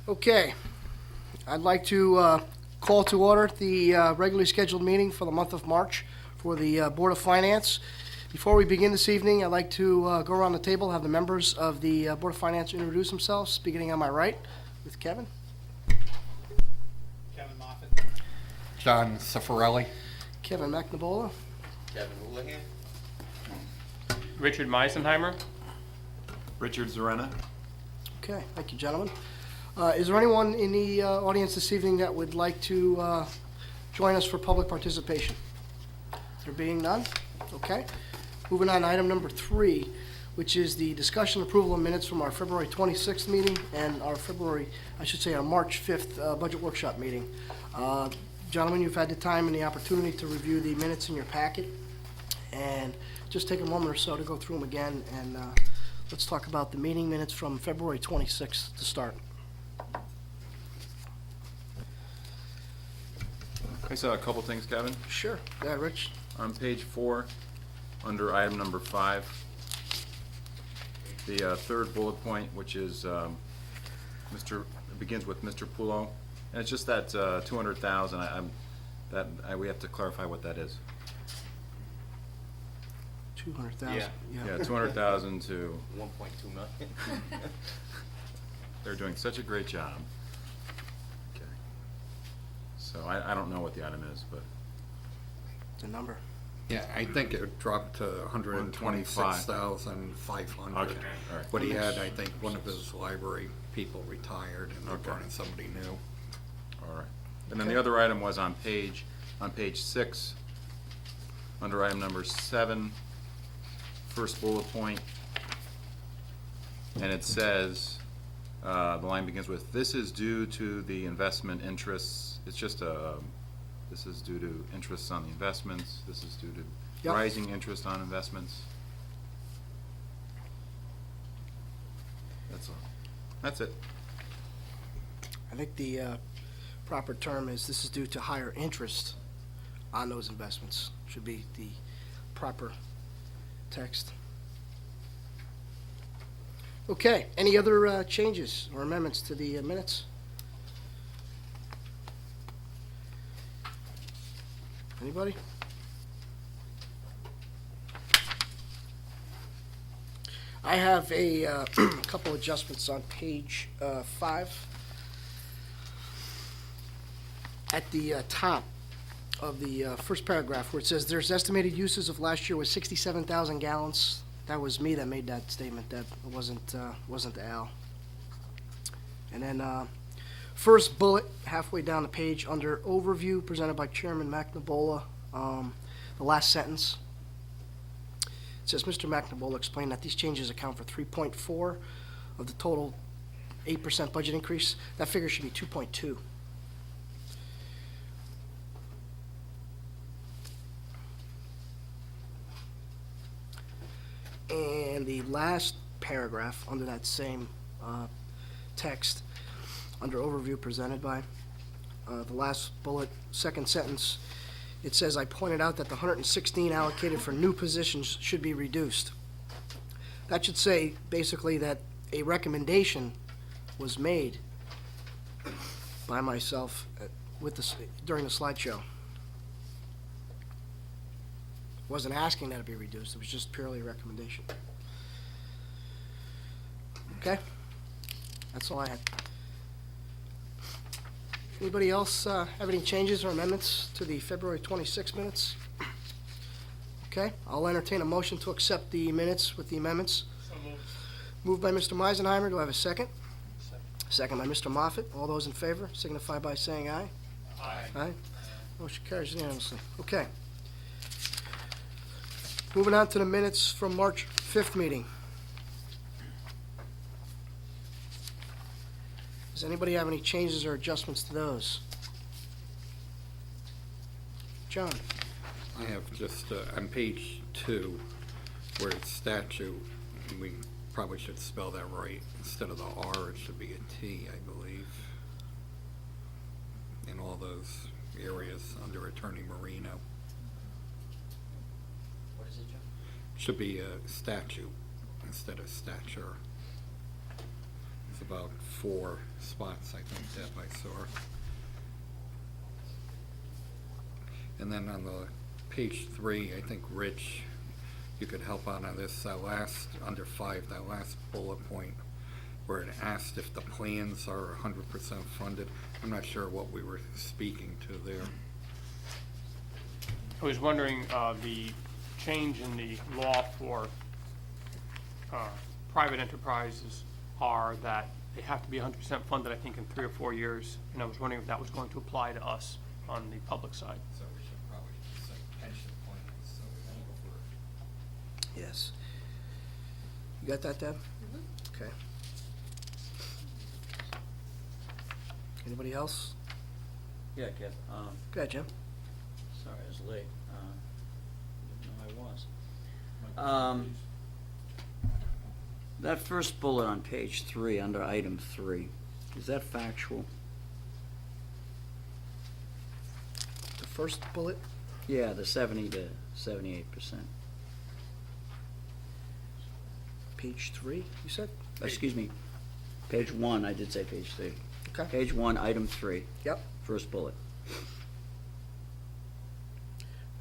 Okay, I'd like to call to order the regularly scheduled meeting for the month of March for the Board of Finance. Before we begin this evening, I'd like to go around the table, have the members of the Board of Finance introduce themselves, beginning on my right with Kevin. Kevin Moffett. John Cifarelli. Kevin McNabola. Kevin Houlihan. Richard Meisenheimer. Richard Zarena. Okay, thank you, gentlemen. Is there anyone in the audience this evening that would like to join us for public participation? There being none? Okay. Moving on to item number 3, which is the discussion and approval of minutes from our February 26th meeting and our our March 5th budget workshop meeting. Gentlemen, you've had the time and the opportunity to review the minutes in your packet, and just take a moment or so to go through them again, and let's talk about the meeting minutes from February 26th to start. I saw a couple things, Kevin. Sure. Yeah, Rich? On page 4, under item number 5, the third bullet point, which is begins with Mr. Pulo, and it's just that 200,000. We have to clarify what that is. 200,000. Yeah, 200,000 to. 1.2 million. They're doing such a great job. Okay. So I don't know what the item is, but The number. Yeah, I think it dropped to 126,500. Okay, all right. But he had, I think, one of his library people retired, and they're Okay. bringing somebody new. all right. And then the other item was on page 6, under item number 7, first bullet point, and it says, the line begins with, "This is due to the investment interests." It's just this is due to interests on the investments. This is due to Yep. rising interest on investments. That's all. That's it. I think the proper term is this is due to higher interest on those investments. Should be the proper text. Okay, any other changes or amendments to the minutes? Anybody? I have a couple adjustments on page 5. At the top of the first paragraph where it says there's estimated uses of last year was 67,000 gallons. That was me that made that statement. That wasn't Al. And then first bullet, halfway down the page, under overview presented by Chairman McNabola, the last sentence. It says, Mr. McNabola explained that these changes account for 3.4 of the total 8% budget increase. That figure should be 2.2. And the last paragraph under that same text, under overview presented by, the last bullet, second sentence, it says, I pointed out that the 116 allocated for new positions should be reduced. That should say, basically, that a recommendation was made by myself during the slideshow. Wasn't asking that it be reduced, it was just purely a recommendation. Okay? That's all I had. Anybody else have any changes or amendments to the February 26 minutes? Okay, I'll entertain a motion to accept the minutes with the amendments. So moved. Moved by Mr. Meisenheimer, do I have a second? Second by Mr. Moffett. All those in favor signify by saying aye. Aye. Aye. Motion carries unanimously. Okay. Moving on to the minutes from March 5th meeting. Does anybody have any changes or adjustments to those? John? I have just, on page 2, where it's statute, we probably should spell that right. Instead of the R, it should be a T, I believe. In all those areas under Attorney Marino. What is it, John? Should be a statute instead of stature. It's about 4 spots, I think, that I saw. And then on the page 3, I think, Rich, you could help out on this, that last, under 5, that last bullet point, where it asked if the plans are 100% funded. I'm not sure what we were speaking to there. I was wondering, the change in the law for private enterprises are that they have to be 100% funded, I think, in 3 or 4 years. And I was wondering if that was going to apply to us on the public side. So we should probably say pension plans, so we don't over. Yes. You got that, Deb? Okay. Anybody else? Yeah, Kev, Go ahead, Jim. sorry I was late, didn't know I was. That first bullet on page 3, under item 3, is that factual? The first bullet, Yeah, the 70 to 78%. page 3, you said? Excuse me, page 1, I did say page 3. Okay. Page 1, item 3, Yep, first bullet.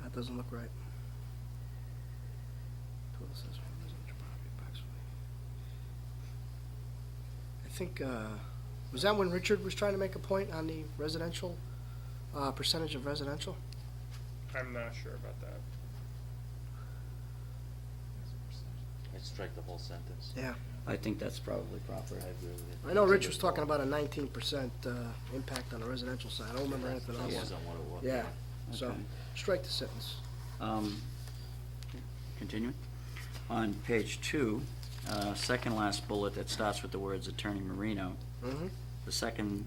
that doesn't look right. Total assessment of residential property, approximately. I think, was that when Richard was trying to make a point on the residential, percentage of residential? I'm not sure about that. I'd strike the whole sentence. Yeah. I think that's probably proper. I agree with it. I know Rich was talking about a 19% impact on the residential side. I don't remember anything That else. wasn't what it was. Yeah, so, Okay. strike the sentence. Continuing. On page 2, second last bullet that starts with the words Attorney Marino, Mm-hmm. the second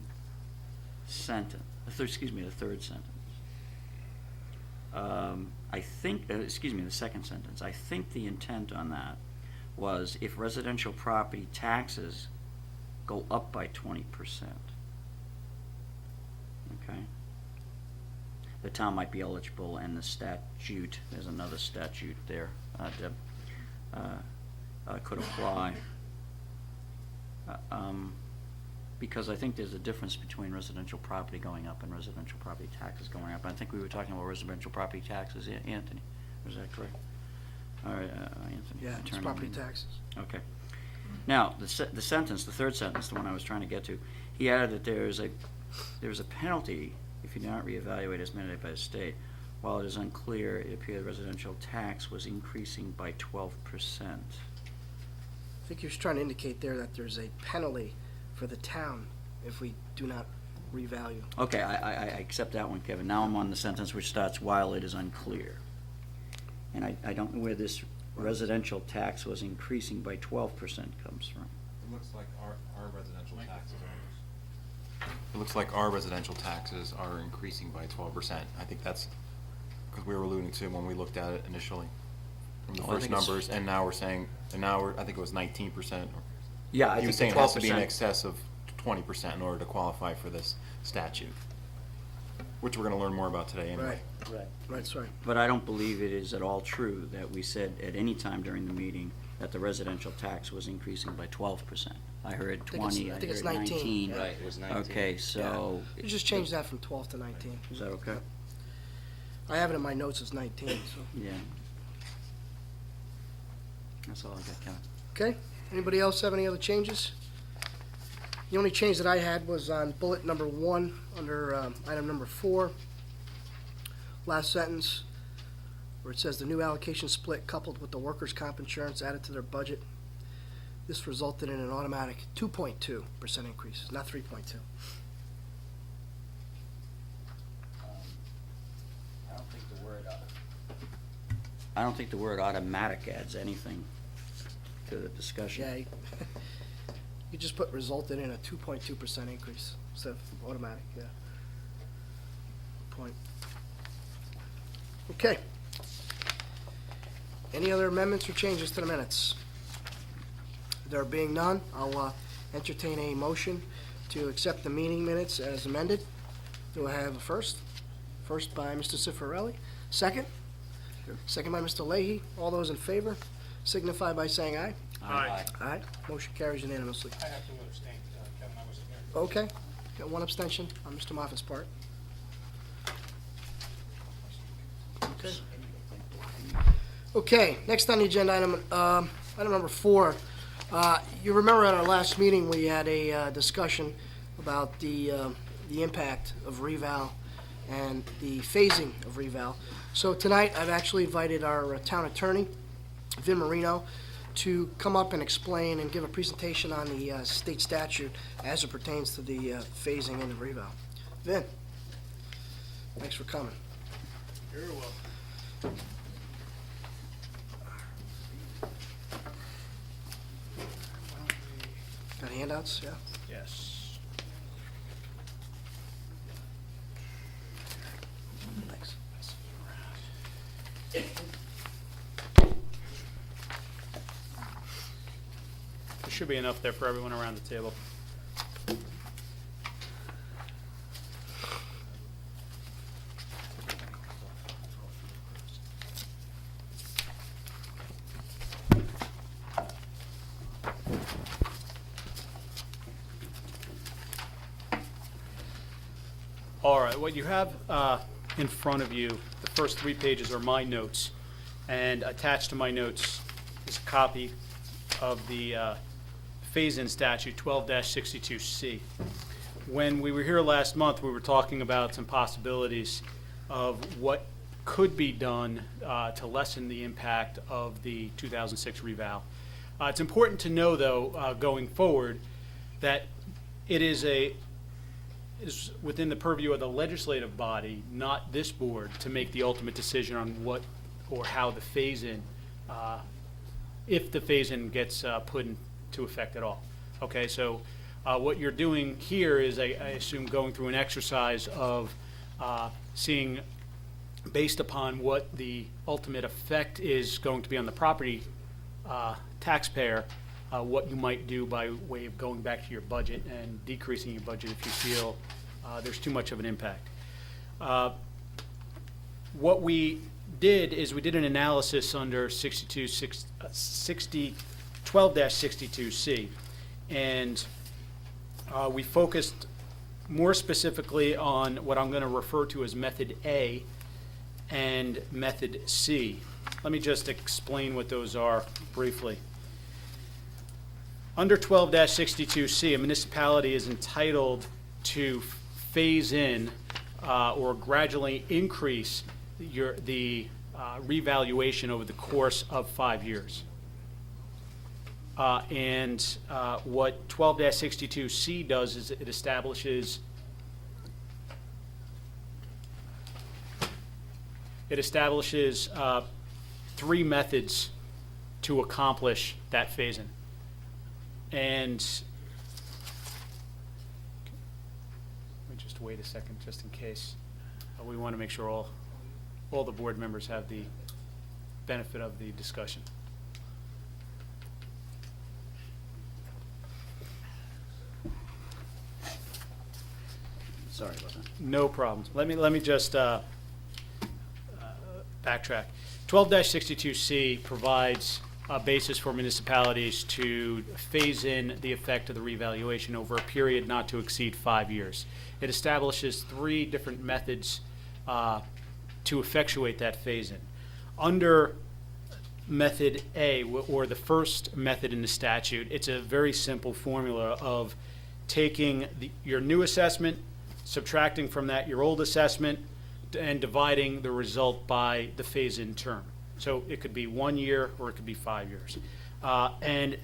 sentence, the third sentence. I think, the second sentence. I think the intent on that was if residential property taxes go up by 20%. Okay? The town might be eligible, and the statute, there's another statute there, Deb, could apply. Because I think there's a difference between residential property going up and residential property taxes going up. I think we were talking about residential property taxes, Anthony, was that correct? All right, Anthony. Yeah, it's Attorney property Marino. taxes. Okay. Now, the sentence, the third sentence, the one I was trying to get to, he added that there is a penalty if you do not reevaluate as mandated by the state. While it is unclear, it appeared residential tax was increasing by 12%. I think he was trying to indicate there that there's a penalty for the town if we do not revalue. Okay, I accept that one, Kevin. Now I'm on the sentence which starts, while it is unclear. And I don't know where this residential tax was increasing by 12% comes from. It looks like our residential taxes are. It looks like our residential taxes are increasing by 12%. I think that's, because we were alluding to when we looked at it initially, from the Oh, I first think it's- numbers, and now we're saying, I think it was 19%. Yeah, I You were think saying the it has to be in 12%. excess of 20% in order to qualify for this statute, which we're gonna learn more about today anyway. Right, right, sorry. But I don't believe it is at all true that we said at any time during the meeting that the residential tax was increasing by 12%. I heard 20, I think it's heard 19, 19. yeah. Right, it was 19. Okay, so. You just change that from 12 to 19. Is that okay? I have it in my notes as 19, so. Yeah. That's all I got, Kevin. Okay, anybody else have any other changes? The only change that I had was on bullet number 1, under item number 4. Last sentence, where it says the new allocation split coupled with the workers' comp insurance added to their budget. This resulted in an automatic 2.2% increase, not 3.2. I don't think the word automatic adds anything to the discussion. Yeah, you just put resulted in a 2.2% increase instead of automatic, yeah. Point. Okay. Any other amendments or changes to the minutes? There being none, I'll entertain a motion to accept the meeting minutes as amended. Do I have a first? First by Mr. Cifarelli. Second? Second by Mr. Leahy. All those in favor signify by saying aye. Aye. Aye. Motion carries unanimously. I have to abstain, Okay, got one abstention on Mr. Moffitt's part. Okay. Okay, next on the agenda, item number 4. You remember at our last meeting, we had a discussion about the impact of re-val and the phasing of re-val. So tonight, I've actually invited our town attorney, Vin Marino, to come up and explain and give a presentation on the state statute as it pertains to the phasing and the re-val. Vin, thanks for coming. You're welcome. Got handouts, yeah? Yes. Thanks. There should be enough there for everyone around the table. All right, what you have in front of you, the first 3 pages are my notes, and attached to my notes is a copy of the phase-in statute 12-62C. When we were here last month, we were talking about some possibilities of what could be done to lessen the impact of the 2006 re-val. It's important to know, though, going forward, that it is within the purview of the legislative body, not this board, to make the ultimate decision on what or how the phase-in, if the phase-in gets put into effect at all. Okay, so what you're doing here is, I assume, going through an exercise of seeing, based upon what the ultimate effect is going to be on the property taxpayer, what you might do by way of going back to your budget and decreasing your budget if you feel there's too much of an impact. What we did is we did an analysis under 12-62C, and we focused more specifically on what I'm going to refer to as Method A and Method C. Let me just explain what those are briefly. Under 12-62C, a municipality is entitled to phase in or gradually increase the revaluation over the course of 5 years. And what 12-62C does is it establishes three methods to accomplish that phase-in. And let me just wait a second, just in case. We want to make sure all the board members have the benefit of the discussion. Sorry about that. No problems. Let me just backtrack. 12-62C provides a basis for municipalities to phase in the effect of the revaluation over a period not to exceed 5 years. It establishes three different methods to effectuate that phase-in. Under Method A, or the first method in the statute, it's a very simple formula of taking your new assessment, subtracting from that your old assessment, and dividing the result by the phase-in term. So it could be 1 year or it could be 5 years. And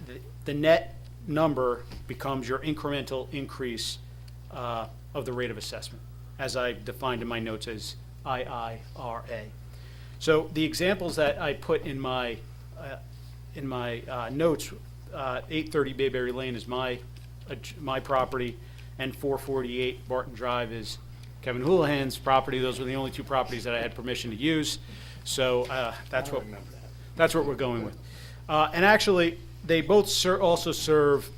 the net number becomes your incremental increase of the rate of assessment, as I defined in my notes as IIRA. So the examples that I put in my notes, 830 Bayberry Lane is my property, and 448 Barton Drive is Kevin Houlihan's property. Those were the only two properties that I had permission to use. So that's what we're going with. And actually, they both also serve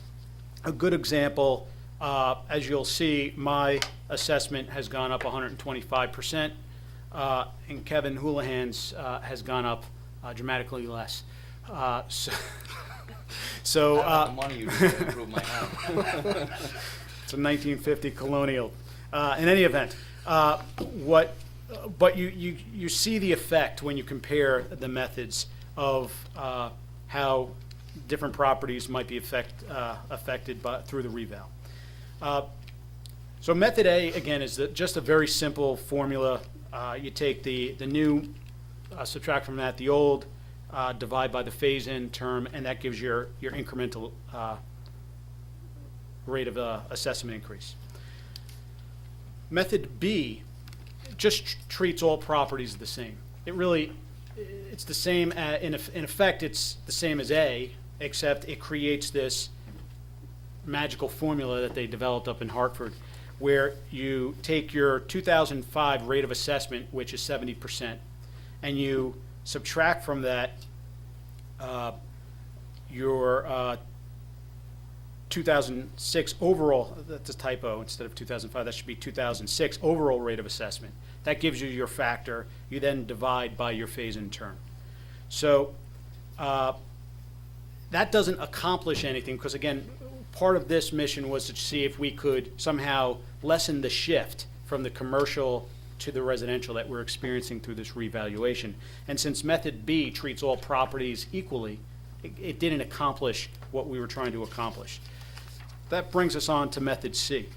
a good example. As you'll see, my assessment has gone up 125%, and Kevin Houlihan's has gone up dramatically less. So I don't have the money you to improve my house. It's a 1950 colonial. In any event, but you see the effect when you compare the methods of how different properties might be affected through the re-val. So method A, again, is just a very simple formula. You take the new, subtract from that the old, divide by the phase-in term, and that gives your incremental rate of assessment increase. Method B just treats all properties the same. It's the same, in effect, it's the same as A, except it creates this magical formula that they developed up in Hartford, where you take your 2005 rate of assessment, which is 70%, and you subtract from that your 2006 overall, that's a typo, instead of 2005, that should be 2006 overall rate of assessment. That gives you your factor. You then divide by your phase-in term. So that doesn't accomplish anything, because again, part of this mission was to see if we could somehow lessen the shift from the commercial to the residential that we're experiencing through this revaluation. And since method B treats all properties equally, it didn't accomplish what we were trying to accomplish. That brings us on to method C.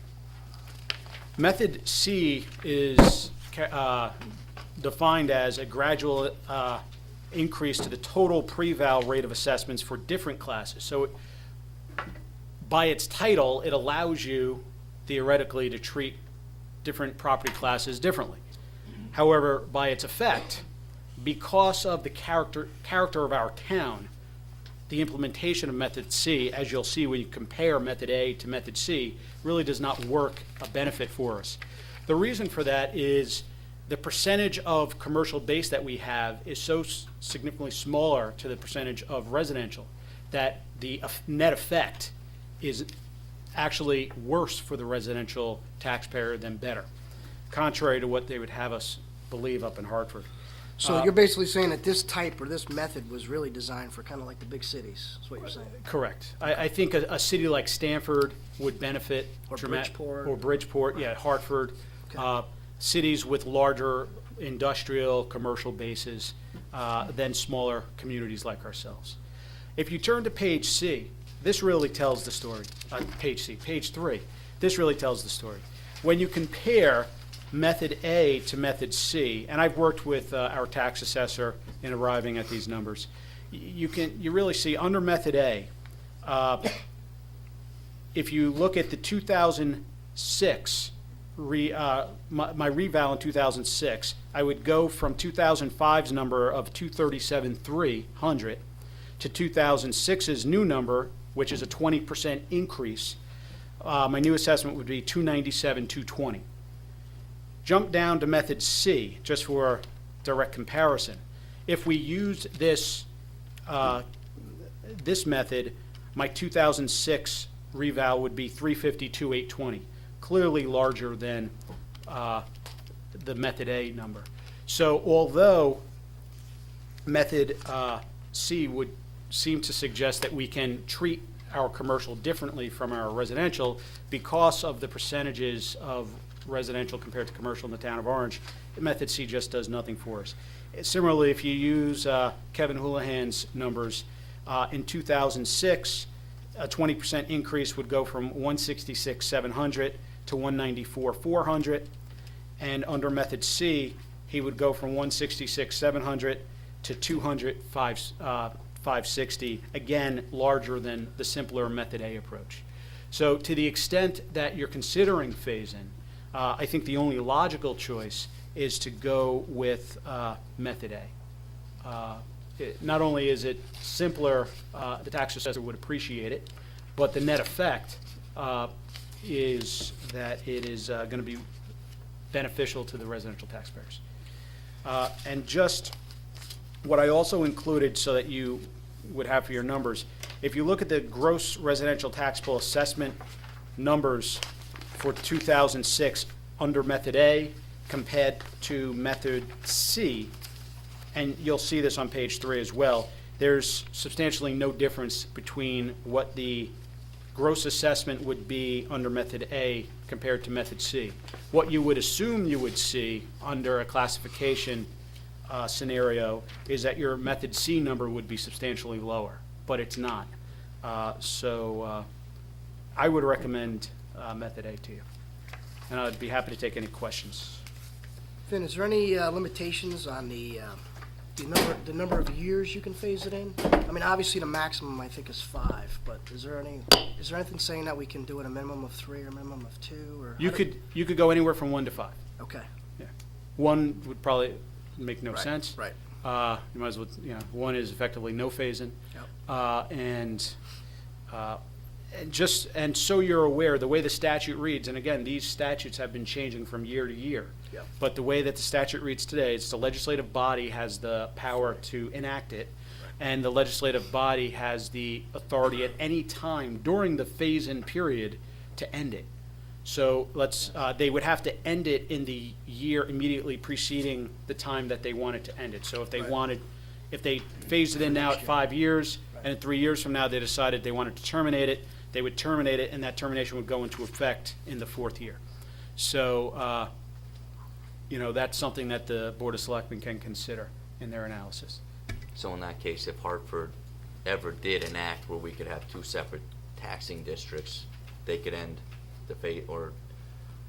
Method C is defined as a gradual increase to the total pre-val rate of assessments for different classes. So by its title, it allows you theoretically to treat different property classes differently. However, by its effect, because of the character of our town, the implementation of method C, as you'll see when you compare method A to method C, really does not work a benefit for us. The reason for that is the percentage of commercial base that we have is so significantly smaller to the percentage of residential that the net effect is actually worse for the residential taxpayer than better, contrary to what they would have us believe up in Hartford. So you're basically saying that this type or this method was really designed for kind of like the big cities, is what you're saying? Correct. I think a city like Stamford would benefit. Or Bridgeport. Or Bridgeport, yeah, Hartford. Cities with larger industrial, commercial bases than smaller communities like ourselves. If you turn to page C, this really tells the story. Page 3, this really tells the story. When you compare method A to method C, and I've worked with our tax assessor in arriving at these numbers, you really see under method A, if you look at the 2006, my re-val in 2006, I would go from 2005's number of 237,300 to 2006's new number, which is a 20% increase. My new assessment would be 297,220. Jump down to method C, just for direct comparison. If we used this method, my 2006 re-val would be 352,820, clearly larger than the method A number. So although method C would seem to suggest that we can treat our commercial differently from our residential because of the percentages of residential compared to commercial in the town of Orange, method C just does nothing for us. Similarly, if you use Kevin Houlihan's numbers, in 2006, a 20% increase would go from 166,700 to 194,400, and under method C, he would go from 166,700 to 205,560, again, larger than the simpler method A approach. So to the extent that you're considering phase-in, I think the only logical choice is to go with method A. Not only is it simpler, the tax assessor would appreciate it, but the net effect is that it is going to be beneficial to the residential taxpayers. And just what I also included so that you would have for your numbers, if you look at the gross residential taxable assessment numbers for 2006 under method A compared to method C, and you'll see this on page 3 as well, there's substantially no difference between what the gross assessment would be under Method A compared to Method C. What you would assume you would see under a classification scenario is that your Method C number would be substantially lower, but it's not. So I would recommend Method A to you. And I'd be happy to take any questions. Finn, is there any limitations on the number of years you can phase it in? I mean, obviously, the maximum, I think, is 5, but is there anything saying that we can do it a minimum of 3 or a minimum of 2, or? You could go anywhere from 1 to 5. Okay. 1 would probably make no Right, sense. right. You might as well, 1 is effectively no phase-in. Yep. And so you're aware, the way the statute reads, and again, these statutes have been changing from year to year. Yep. But the way that the statute reads today, it's the legislative body has the power to enact it, and the legislative body has the authority at any time during the phase-in period to end it. So they would have to end it in the year immediately preceding the time that they wanted to end it. So if they Right. if they phased it in now at 5 years, and 3 years from now they decided they wanted to terminate it, they would terminate it, and that termination would go into effect in the 4th year. So, that's something that the Board of Selectmen can consider in their analysis. So in that case, if Hartford ever did enact where we could have 2 separate taxing districts, they could end the fate, or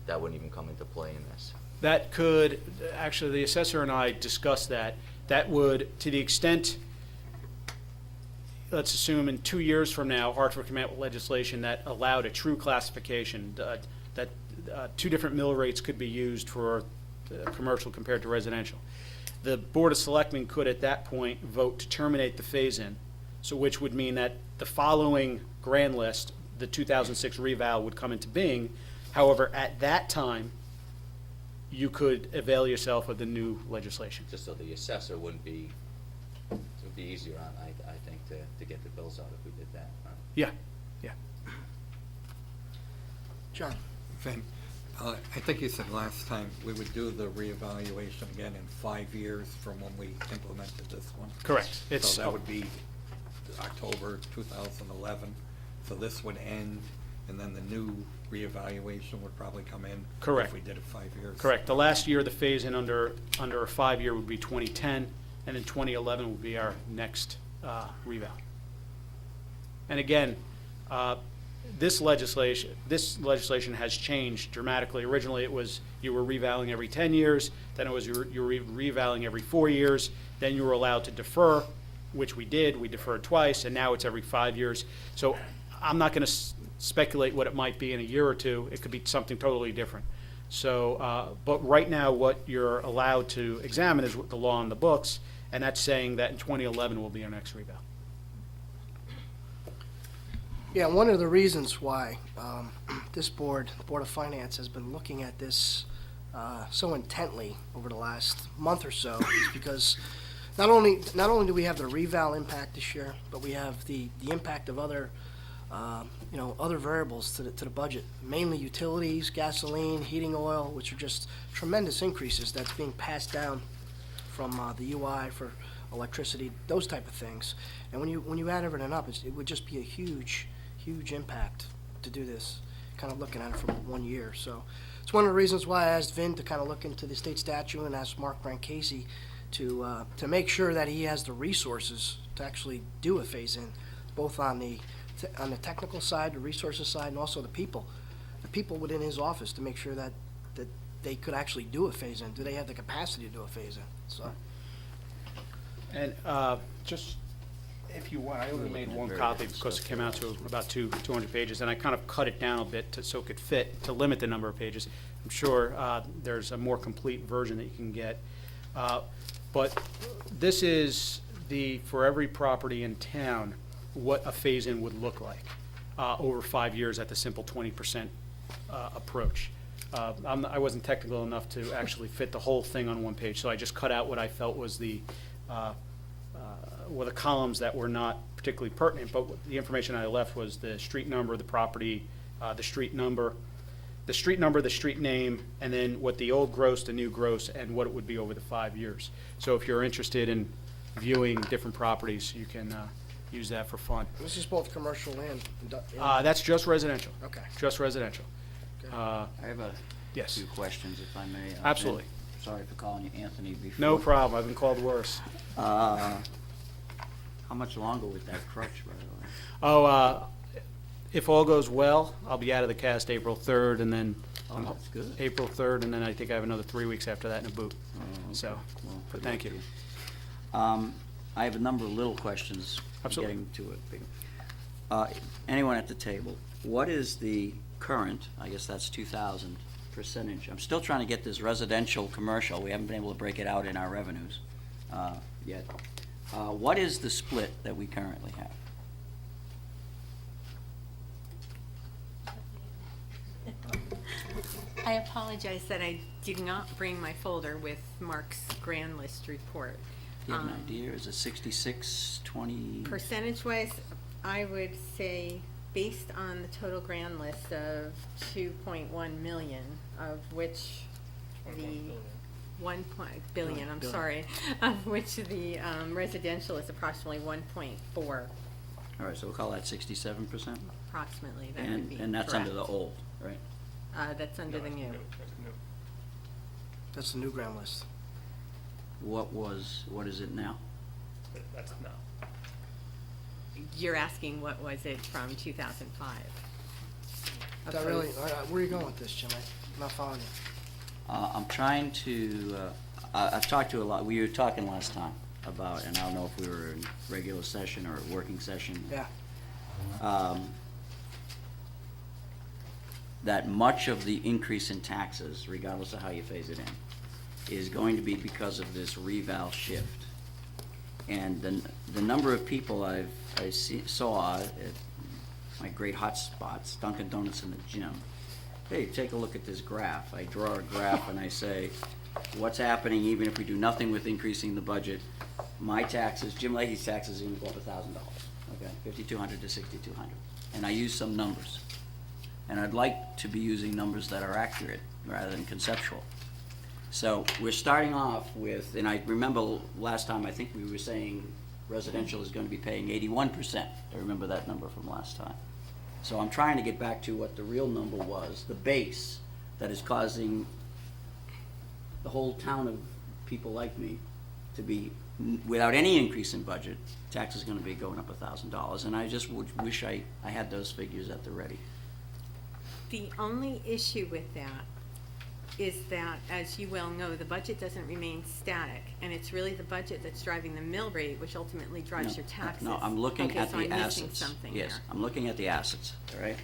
that wouldn't even come into play in this? That could, actually, the assessor and I discussed that. That would, to the extent, let's assume in 2 years from now, Hartford came out with legislation that allowed a true classification, that 2 different mill rates could be used for commercial compared to residential. The Board of Selectmen could, at that point, vote to terminate the phase-in, so which would mean that the following grand list, the 2006 re-val, would come into being. However, at that time, you could avail yourself of the new legislation. Just so the assessor wouldn't be, it would be easier on, I think, to get the bills out if we did that. Yeah. John? Finn, I think you said last time we would do the reevaluation again in 5 years from when we implemented this one. Correct. It's So that would be October 2011. So this would end, and then the new reevaluation would probably come in. Correct. If we did it 5 years. correct. The last year of the phase-in under a 5-year would be 2010, and then 2011 would be our next reval. And again, this legislation has changed dramatically. Originally, it was you were revaling every 10 years, then it was you were revaling every 4 years, then you were allowed to defer, which we did. We deferred twice, and now it's every 5 years. So I'm not going to speculate what it might be in a year or two. It could be something totally different. So, but right now, what you're allowed to examine is the law on the books, and that's saying that in 2011 will be our next reval. Yeah, one of the reasons why this board, the Board of Finance, has been looking at this so intently over the last month or so is because not only do we have the reval impact this year, but we have the impact of other other variables to the budget, mainly utilities, gasoline, heating oil, which are just tremendous increases that's being passed down from the UI for electricity, those type of things. And when you add everything up, it would just be a huge impact to do this, kind of looking at it from 1 year. So it's one of the reasons why I asked Vin to kind of look into the state statute and asked Mark Brancasi to make sure that he has the resources to actually do a phase-in, both on the technical side, the resources side, and also the people within his office to make sure that they could actually do a phase-in. Do they have the capacity to do a phase-in? So, And just, if you want, I only made one copy because it came out to about 200 pages, and I kind of cut it down a bit so it could fit, to limit the number of pages. I'm sure there's a more complete version that you can get. But this is for every property in town, what a phase-in would look like over 5 years at the simple 20% approach. I wasn't technical enough to actually fit the whole thing on one page, so I just cut out what I felt was the columns that were not particularly pertinent, but the information I left was the street number, the property, the street number, the street name, and then what the old gross, the new gross, and what it would be over the 5 years. So if you're interested in viewing different properties, you use that for fun. This is both commercial and, That's just residential, okay. just residential. Okay. Uh, I have a Yes, few questions, if I may. Absolutely. And sorry for calling you Anthony before. no problem, I've been called worse. How much longer with that crutch, by the way? Oh, if all goes well, I'll be out of the cast April 3rd, and then, Oh, that's good. April 3rd, and then I think I have another 3 weeks after that in a boot. Oh, okay. So, Well, but good thank luck you. to I have a number of little questions. Absolutely. Getting to it bigger. Anyone at the table, what is the current, I guess that's 2,000 percentage? I'm still trying to get this residential, commercial, we haven't been able to break it out in our revenues yet. What is the split that we currently have? I apologize that I did not bring my folder with Mark's grand list report. Do you have an idea? Is it 66, 20? Percentage-wise, I would say, based on the total grand list of 2.1 million, of which the 1 billion, I'm sorry, of which the residential is approximately 1.4, All right, so we'll call that 67%? approximately, that would be And that's under the correct. old, right? That's under the new. That's the new ground list. What is it now? That's no. You're asking what was it from 2005? Is that really, where are you going with this, Jim? I'm not following you. I'm trying to, I've talked to a lot, we were talking last time about, and I don't know if we were in regular session or working session. Yeah. That much of the increase in taxes, regardless of how you phase it in, is going to be because of this re-val shift. And the number of people saw at my great hot spots, Dunkin' Donuts in the gym, hey, take a look at this graph. I draw a graph and I say, what's happening even if we do nothing with increasing the budget? My taxes, Jim Leahy's taxes are going to go up $1,000, okay, $5,200 to $6,200. And I use some numbers. And I'd like to be using numbers that are accurate rather than conceptual. So we're starting off with, and I remember last time, I think we were saying residential is going to be paying 81%. I remember that number from last time. So I'm trying to get back to what the real number was, the base that is causing the whole town of people like me to be, without any increase in budget, tax is going to be going up $1,000. And I just wish I had those figures at the ready. The only issue with that is that, as you well know, the budget doesn't remain static, and it's really the budget that's driving the mill rate, which ultimately drives your taxes. No, I'm looking at the Okay, so I'm missing assets. something Yes, there. I'm looking at the assets, all right?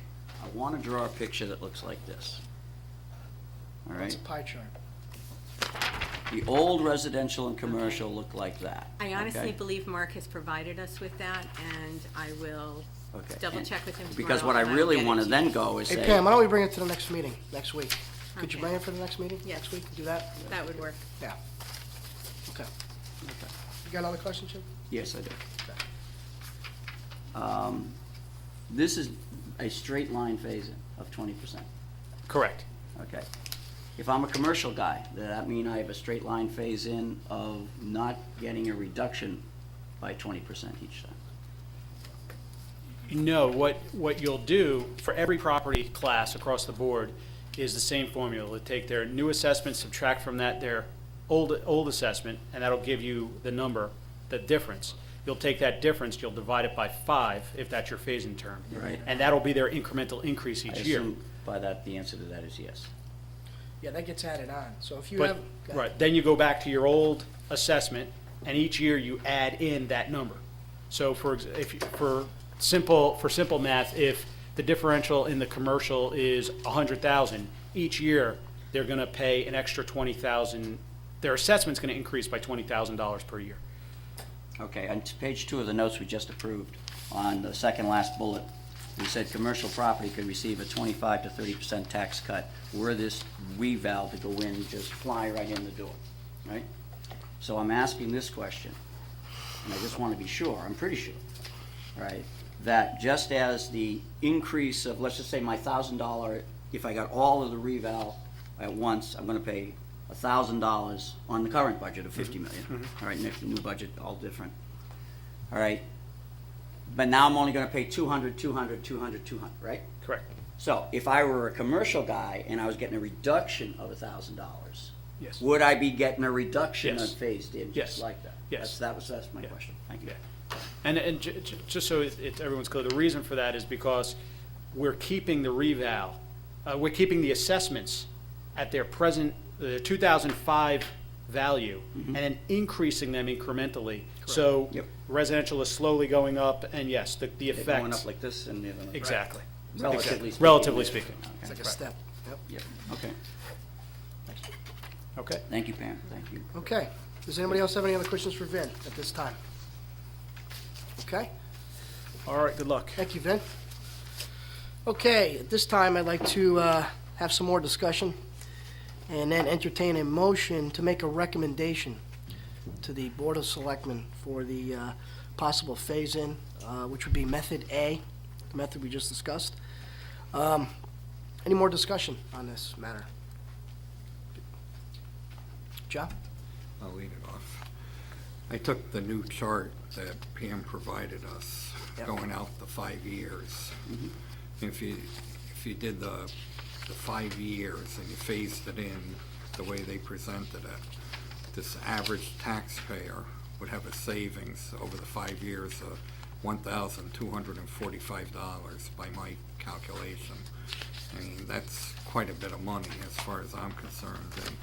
I want to draw a picture that looks like this. All It's right? a pie chart. The old residential and commercial look like that. I honestly okay? believe Mark has provided us with that, and I will Okay, double and- check with him tomorrow. Because what I and I'll really get it want to you. then go is Hey say. Pam, why don't we bring it to the next meeting, next week? Could you Okay. bring it for the next meeting? Yes. Next week, do that? That would work. Yeah. Okay. You got another question, Jim? Yes, I do. Okay. This is a straight line phase-in of 20%, Correct. okay? If I'm a commercial guy, does that mean I have a straight line phase-in of not getting a reduction by 20% each time? No, what you'll do for every property class across the board is the same formula. They'll take their new assessment, subtract from that their old assessment, and that'll give you the number, the difference. You'll take that difference, you'll divide it by 5, if that's your phase-in term. Right. And that'll be their incremental increase I each year. assume by that, the answer to that is yes. Yeah, that gets added on, so if you But, have. go ahead. right, then you go back to your old assessment, and each year you add in that number. So for simple math, if the differential in the commercial is 100,000, each year they're gonna pay an extra 20,000, their assessment's gonna increase by $20,000 per year. Okay, on page 2 of the notes we just approved, on the second last bullet, we said commercial property could receive a 25 to 30% tax cut were this re-val to go in and just fly right in the door, right? So I'm asking this question, and I just want to be sure, I'm pretty sure, right? That just as the increase of, let's just say my $1,000, if I got all of the re-val at once, I'm going to pay $1,000 on the current budget of 50 million. All right, next new budget, all different. All right, but now I'm only gonna pay 200, 200, 200, 200, right? Correct. So if I were a commercial guy and I was getting a reduction of $1,000, Yes. would I be getting a reduction on Yes. phased in, Yes. just like that? Yes. That's my Yeah. question. Thank you. Yeah. And just so everyone's clear, the reason for that is because we're keeping the re-val, we're keeping the assessments at their present, 2005 value, and then increasing them incrementally. So Yep. residential is slowly going up, and yes, the They're effect. going up like this and the other. Exactly. Relatively Exactly. speaking. Relatively speaking. It's like a step. Yep. Yep, okay. Okay. Thank you, Pam, thank you. Okay. Does anybody else have any other questions for Vin at this time? Okay. All right, good luck. Thank you, Vin. Okay, at this time, I'd like to have some more discussion and then entertain a motion to make a recommendation to the Board of Selectmen for the possible phase-in, which would be Method A, the method we just discussed. Any more discussion on this matter? John? I'll lead it off. I took the new chart that Pam provided us, Yep. going out the 5 years. If you did the 5 years and you phased it in the way they presented it, this average taxpayer would have a savings over the 5 years of $1,245 by my calculation. I mean, that's quite a bit of money as far as I'm concerned, and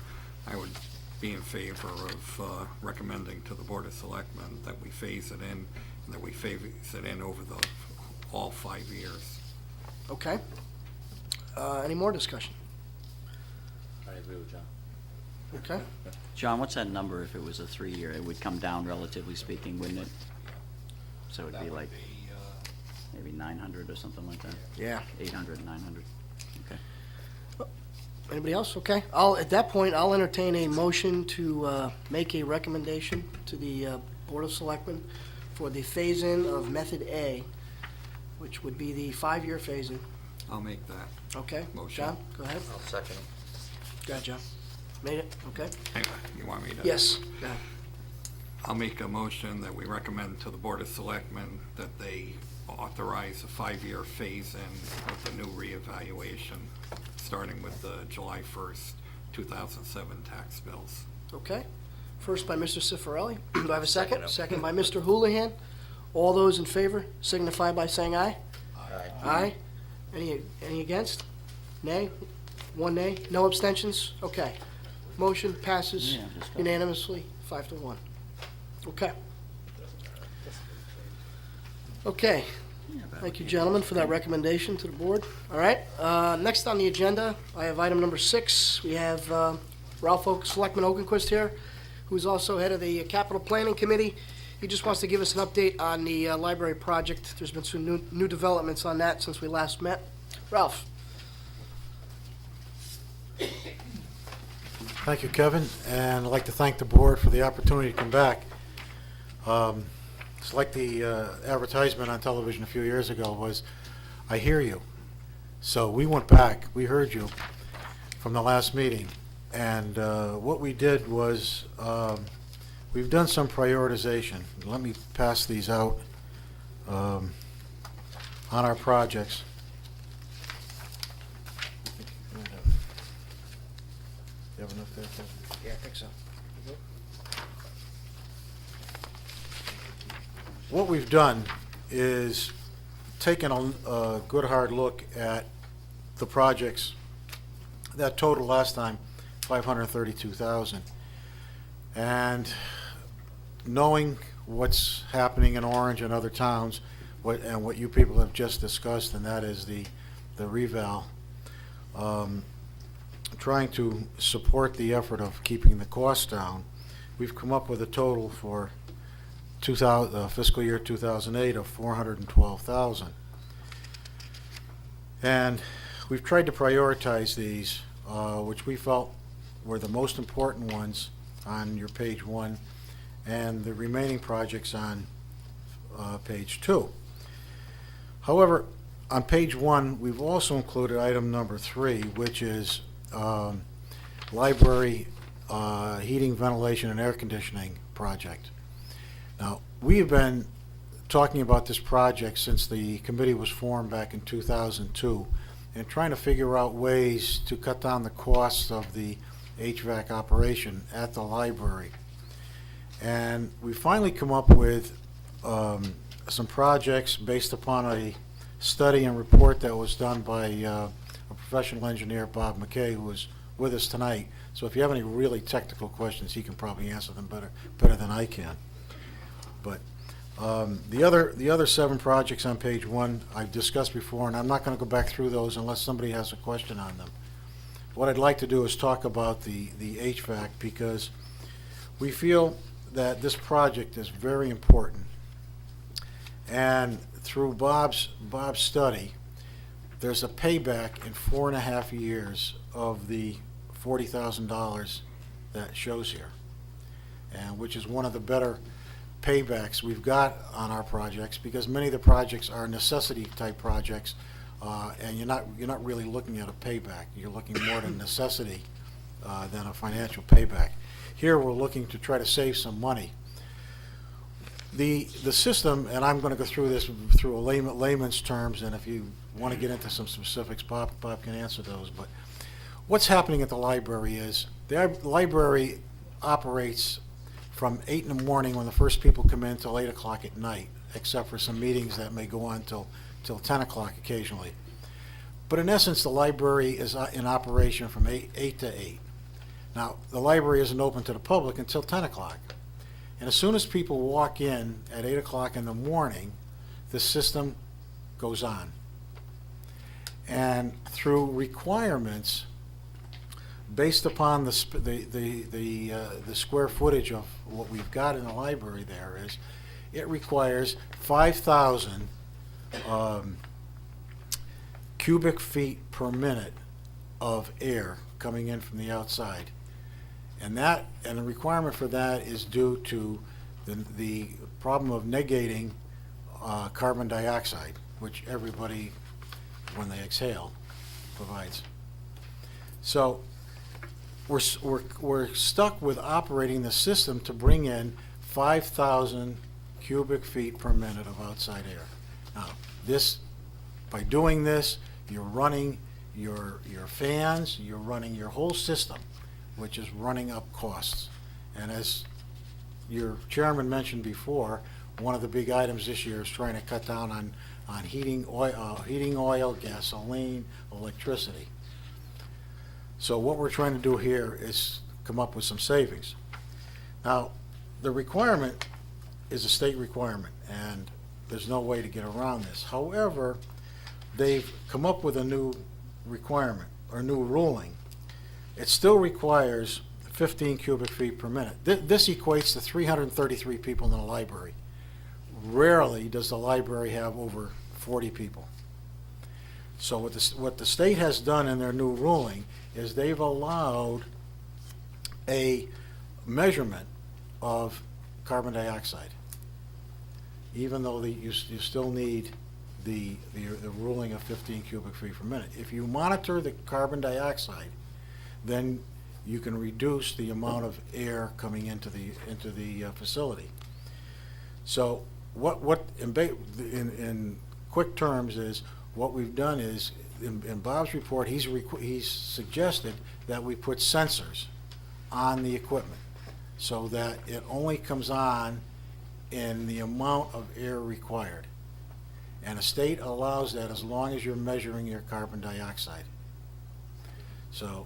I would be in favor of recommending to the Board of Selectmen that we phase it in, and that we phase it in over all 5 years. Okay. Any more discussion? I agree with John. Okay. John, what's that number if it was a 3-year? It would come down relatively speaking, wouldn't it? So it'd be like maybe 900 or something like that? Yeah. 800, 900, okay. Anybody else? Okay. At that point, I'll entertain a motion to make a recommendation to the Board of Selectmen for the phase-in of Method A, which would be the 5-year phase-in. I'll make that. Okay? Motion. John, go ahead. I'll second it. Go ahead, John. Made it? Okay. Anyway, you want me to? Yes. Go ahead. I'll make a motion that we recommend to the Board of Selectmen that they authorize a 5-year phase-in with the new reevaluation, starting with the July 1st, 2007 tax bills. Okay. First by Mr. Cifarelli. Do I have a second? Second. Second by Mr. Houlihan. All those in favor signify by saying aye. Aye. Any against? Nay? One nay? No abstentions? Okay. Motion passes Yeah, just got- unanimously, 5-1. Okay. Okay. Thank you, gentlemen, for that recommendation to the board. All right, next on the agenda, I have item number 6. We have Selectman Okenquist here, who's also head of the Capital Planning Committee. He just wants to give us an update on the library project. There's been some new developments on that since we last met. Ralph? Thank you, Kevin, and I'd like to thank the board for the opportunity to come back. It's like the advertisement on television a few years ago was, "I hear you." So we went back, we heard you from the last meeting, and what we did was, we've done some prioritization. Let me pass these out on our projects. You have enough there, Kevin? Yeah, I think so. What we've done is taken a good hard look at the projects that totaled last time, 532,000. And knowing what's happening in Orange and other towns, what you people have just discussed, and that is the re-val, trying to support the effort of keeping the costs down, we've come up with a total for fiscal year 2008 of 412,000. And we've tried to prioritize these, which we felt were the most important ones on your page 1, and the remaining projects on page 2. However, on page 1, we've also included item number 3, which is library heating, ventilation, and air conditioning project. Now, we have been talking about this project since the committee was formed back in 2002, and trying to figure out ways to cut down the costs of the HVAC operation at the library. And we finally come up with some projects based upon a study and report that was done by a professional engineer, Bob McKay, who is with us tonight. So if you have any really technical questions, he can probably answer them better than I can. But the other 7 projects on page 1 I've discussed before, and I'm not going to go back through those unless somebody has a question on them. What I'd like to do is talk about the HVAC, because we feel that this project is very important. And through Bob's study, there's a payback in 4.5 years of the $40,000 that shows here, and which is one of the better paybacks we've got on our projects, because many of the projects are necessity type projects, and you're not really looking at a payback. You're looking more at a necessity than a financial payback. Here we're looking to try to save some money. The system, and I'm going to go through this through a layman's terms, and if you want to get into some specifics, Bob can answer those. But what's happening at the library is the library operates from 8 in the morning when the first people come in till 8 o'clock at night, except for some meetings that may go on till 10 o'clock occasionally. But in essence, the library is in operation from 8 to 8. Now, the library isn't open to the public until 10 o'clock. And as soon as people walk in at 8 o'clock in the morning, the system goes on. And through requirements based upon the square footage of what we've got in the library, there is, it requires 5,000 cubic feet per minute of air coming in from the outside. And the requirement for that is due to the problem of negating carbon dioxide, which everybody, when they exhale, provides. So we're stuck with operating the system to bring in 5,000 cubic feet per minute of outside air. Now, by doing this, you're running your fans, you're running your whole system, which is running up costs. And as your chairman mentioned before, one of the big items this year is trying to cut down on heating oil, gasoline, electricity. So what we're trying to do here is come up with some savings. Now, the requirement is a state requirement, and there's no way to get around this. However, they've come up with a new requirement, or new ruling. It still requires 15 cubic feet per minute. This equates to 333 people in the library. Rarely does the library have over 40 people. So what the state has done in their new ruling is they've allowed a measurement of carbon dioxide, even though you still need the ruling of 15 cubic feet per minute. If you monitor the carbon dioxide, then you can reduce the amount of air coming into the facility. So what in quick terms is, what we've done is, in Bob's report, he's suggested that we put sensors on the equipment so that it only comes on in the amount of air required. And the state allows that as long as you're measuring your carbon dioxide. So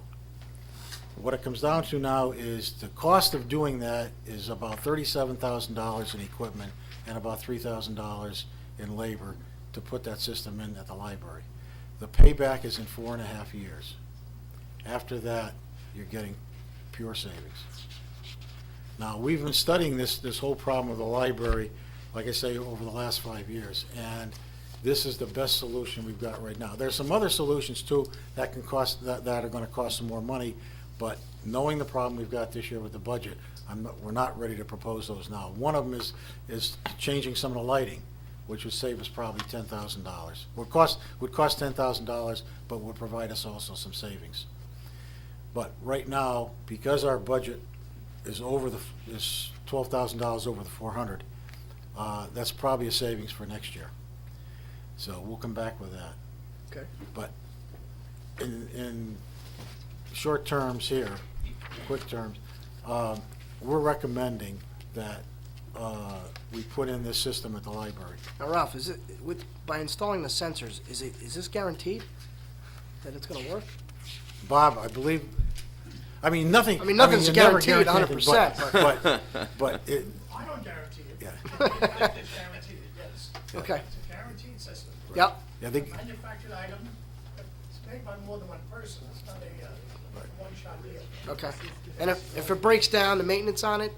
what it comes down to now is the cost of doing that is about $37,000 in equipment and about $3,000 in labor to put that system in at the library. The payback is in 4.5 years. After that, you're getting pure savings. Now, we've been studying this whole problem of the library, like I say, over the last 5 years, and this is the best solution we've got right now. There's some other solutions too that can cost that are going to cost some more money, but knowing the problem we've got this year with the budget, we're not ready to propose those now. One of them is changing some of the lighting, which would save us probably $10,000. Would cost $10,000, but would provide us also some savings. But right now, because our budget is $12,000 over the 400, That's probably a savings for next year. So we'll come back with that. Okay. But in short terms here, quick terms, we're recommending that we put in this system at the library. Now, Ralph, is it, by installing the sensors, is this guaranteed that it's gonna work? Bob, I believe, nothing. I mean, nothing's you never guaranteed guarantee anything, 100%, But it, I don't guarantee it. yeah, I have to guarantee it, yes. Okay, It's a guaranteed system. yep, I think, Manufactured item, it's made by more than one person, it's not a one-shot deal. okay. And if it breaks down, the maintenance on it,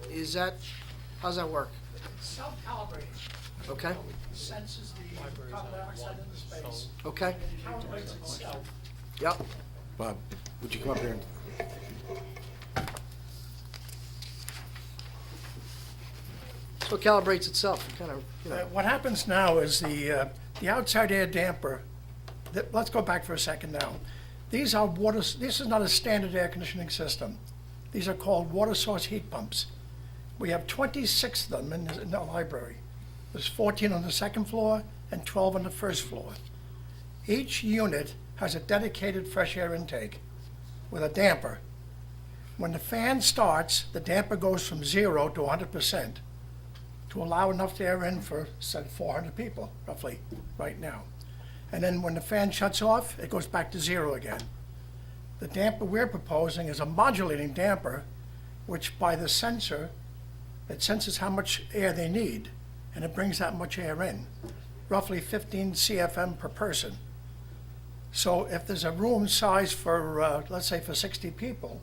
how's that work? It's self-calibrating, Okay, senses the carbon dioxide in the space, okay, and calibrates itself. yep. Bob, would you come up here? So it calibrates itself, kind of, What happens now is the outside air damper, let's go back for a second now. These are this is not a standard air conditioning system. These are called water source heat pumps. We have 26 of them in the library. There's 14 on the second floor and 12 on the first floor. Each unit has a dedicated fresh air intake with a damper. When the fan starts, the damper goes from 0 to 100% to allow enough air in for, say, 400 people, roughly, right now. And then when the fan shuts off, it goes back to 0 again. The damper we're proposing is a modulating damper, which by the sensor, it senses how much air they need, and it brings that much air in, roughly 15 CFM per person. So if there's a room size for, let's say for 60 people,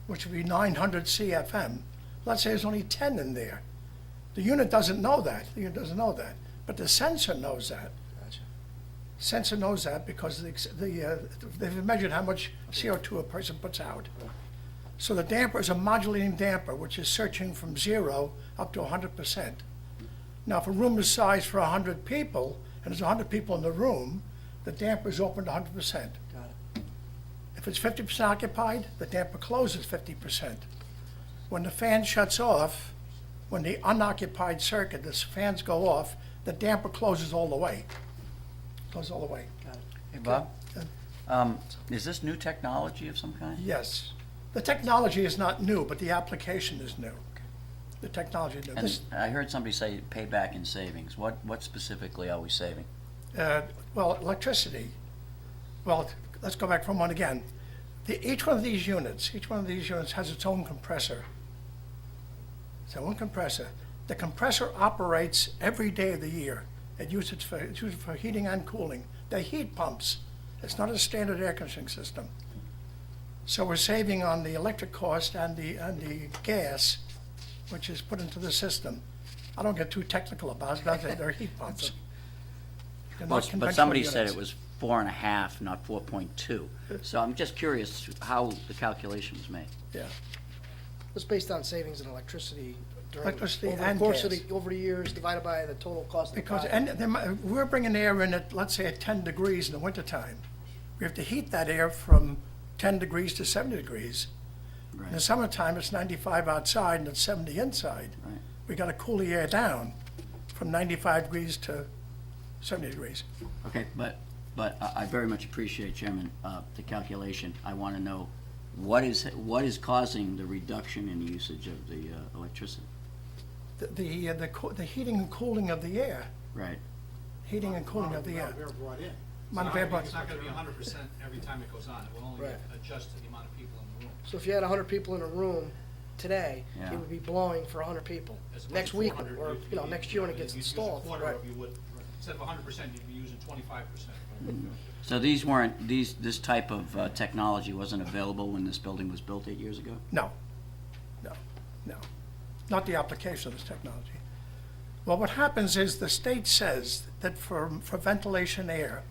which would be 900 CFM, let's say there's only 10 in there. The unit doesn't know that, but the sensor knows that. Sensor knows that because they've measured how much CO2 a person puts out. So the damper is a modulating damper, which is searching from 0 up to 100%. Now, if a room is sized for 100 people, and there's 100 people in the room, the damper is open to 100%. Got it. If it's 50% occupied, the damper closes 50%. When the fan shuts off, when the unoccupied circuit, the fans go off, the damper closes all the way. Closes all the way. Hey, Bob, is this new technology of some kind? Yes. The technology is not new, but the application is new. The technology is new. And I heard somebody say payback in savings. What specifically are we saving? Well, electricity. Well, let's go back for one again. Each one of these units has its own compressor. Its own compressor. The compressor operates every day of the year. It's used for heating and cooling. They're heat pumps. It's not a standard air conditioning system. So we're saving on the electric cost and the gas, which is put into the system. I don't get too technical about it. They're heat pumps. They're not But conventional somebody said units. it was 4.5, not 4.2. So I'm just curious how the calculation was made. Yeah. It's based on savings in electricity during, Electricity over the and course of gas. over the years, divided by the total cost of the Because, project. we're bringing air in at, let's say, at 10 degrees in the wintertime. We have to heat that air from 10 degrees to 70 degrees. In the Right. summertime, it's 95 outside and it's 70 inside. Right. We gotta cool the air down from 95 degrees to 70 degrees. Okay, but I very much appreciate, Chairman, the calculation. I want to know what is causing the reduction in usage of the electricity? The heating and cooling of the air, Right. heating and cooling of the air. brought in. Amount of air brought- It's not gonna be 100% every time it goes on, it will only Right. adjust to the amount of people in the room. So if you had 100 people in a room today, Yeah. it would be blowing for 100 people. As opposed Next to week, 400, or, you'd you know, be- next year when it gets you'd use a installed. quarter Right. of you would, instead of 100%, you'd be using 25%. So this type of technology wasn't available when this building was built 8 years ago? No, not the application of this technology. Well, what happens is the state says that for ventilation air,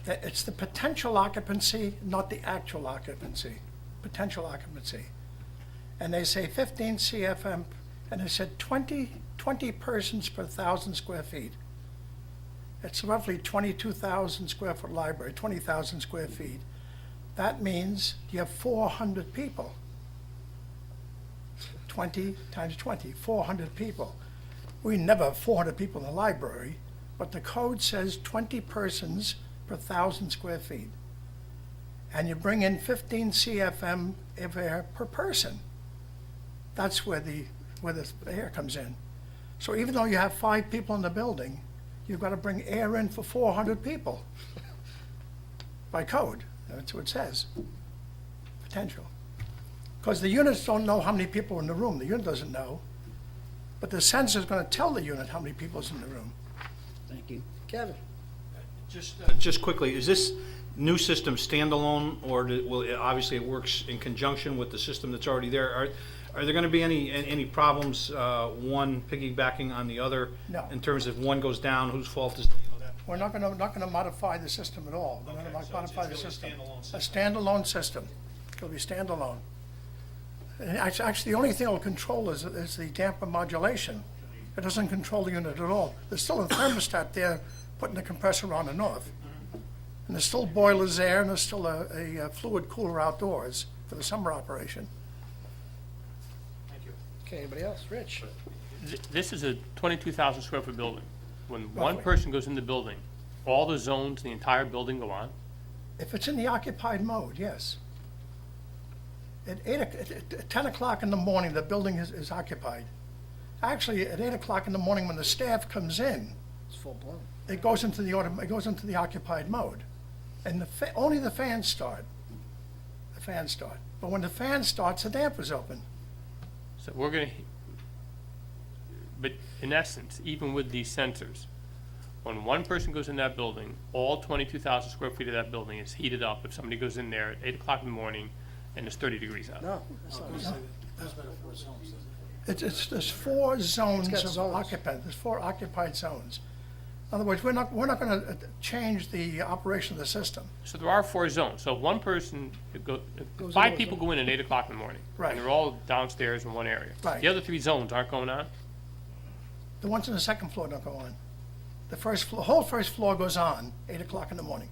that it's the potential occupancy, not the actual occupancy, potential occupancy. And they say 15 CFM, and they said 20 persons per 1,000 square feet. It's roughly 22,000 square foot library, 20,000 square feet. That means you have 400 people. 20 times 20, 400 people. We never have 400 people in the library, but the code says 20 persons per 1,000 square feet. And you bring in 15 CFM of air per person. That's where the air comes in. So even though you have 5 people in the building, you've got to bring air in for 400 people by code. That's what it says, potential. Because the units don't know how many people are in the room. The unit doesn't know. But the sensor's going to tell the unit how many people's in the room. Thank you. Kevin? Just quickly, is this new system standalone, or obviously it works in conjunction with the system that's already there? Are there gonna be any problems, one piggybacking on the other? No. In terms of one goes down, whose fault is, you know, that? We're not gonna modify the system at all. We're Okay, gonna so modify the it's gonna system. be a standalone A system. standalone system. It'll be standalone. And actually, the only thing it'll control is the damper modulation. It doesn't control the unit at all. There's still a thermostat there putting the compressor on and off. And there's still boilers there, and there's still a fluid cooler outdoors for the summer operation. Thank you. Okay, anybody else? Rich? This is a 22,000 square foot building. When one Roughly. person goes in the building, all the zones, in the entire building go on? If it's in the occupied mode, yes. At 10 o'clock in the morning, the building is occupied. Actually, at 8 o'clock in the morning, when the staff comes in, It's full blown. it goes into the occupied mode. And only the fans start. The fans start. But when the fan starts, the damper's open. So we're gonna, but in essence, even with these sensors, when one person goes in that building, all 22,000 square feet of that building is heated up if somebody goes in there at 8 o'clock in the morning and it's 30 degrees out. No, that's not what he said. There's 4 zones got of zones. occupant, there's 4 occupied zones. In other words, we're not gonna change the operation of the system. So there are 4 zones. So if one person, Goes if 5 in people go in at 8 o'clock in the morning. Right. And they're all downstairs in one area. Right. The other 3 zones aren't going on? The ones on the second floor don't go on. The whole first floor goes on 8 o'clock in the morning.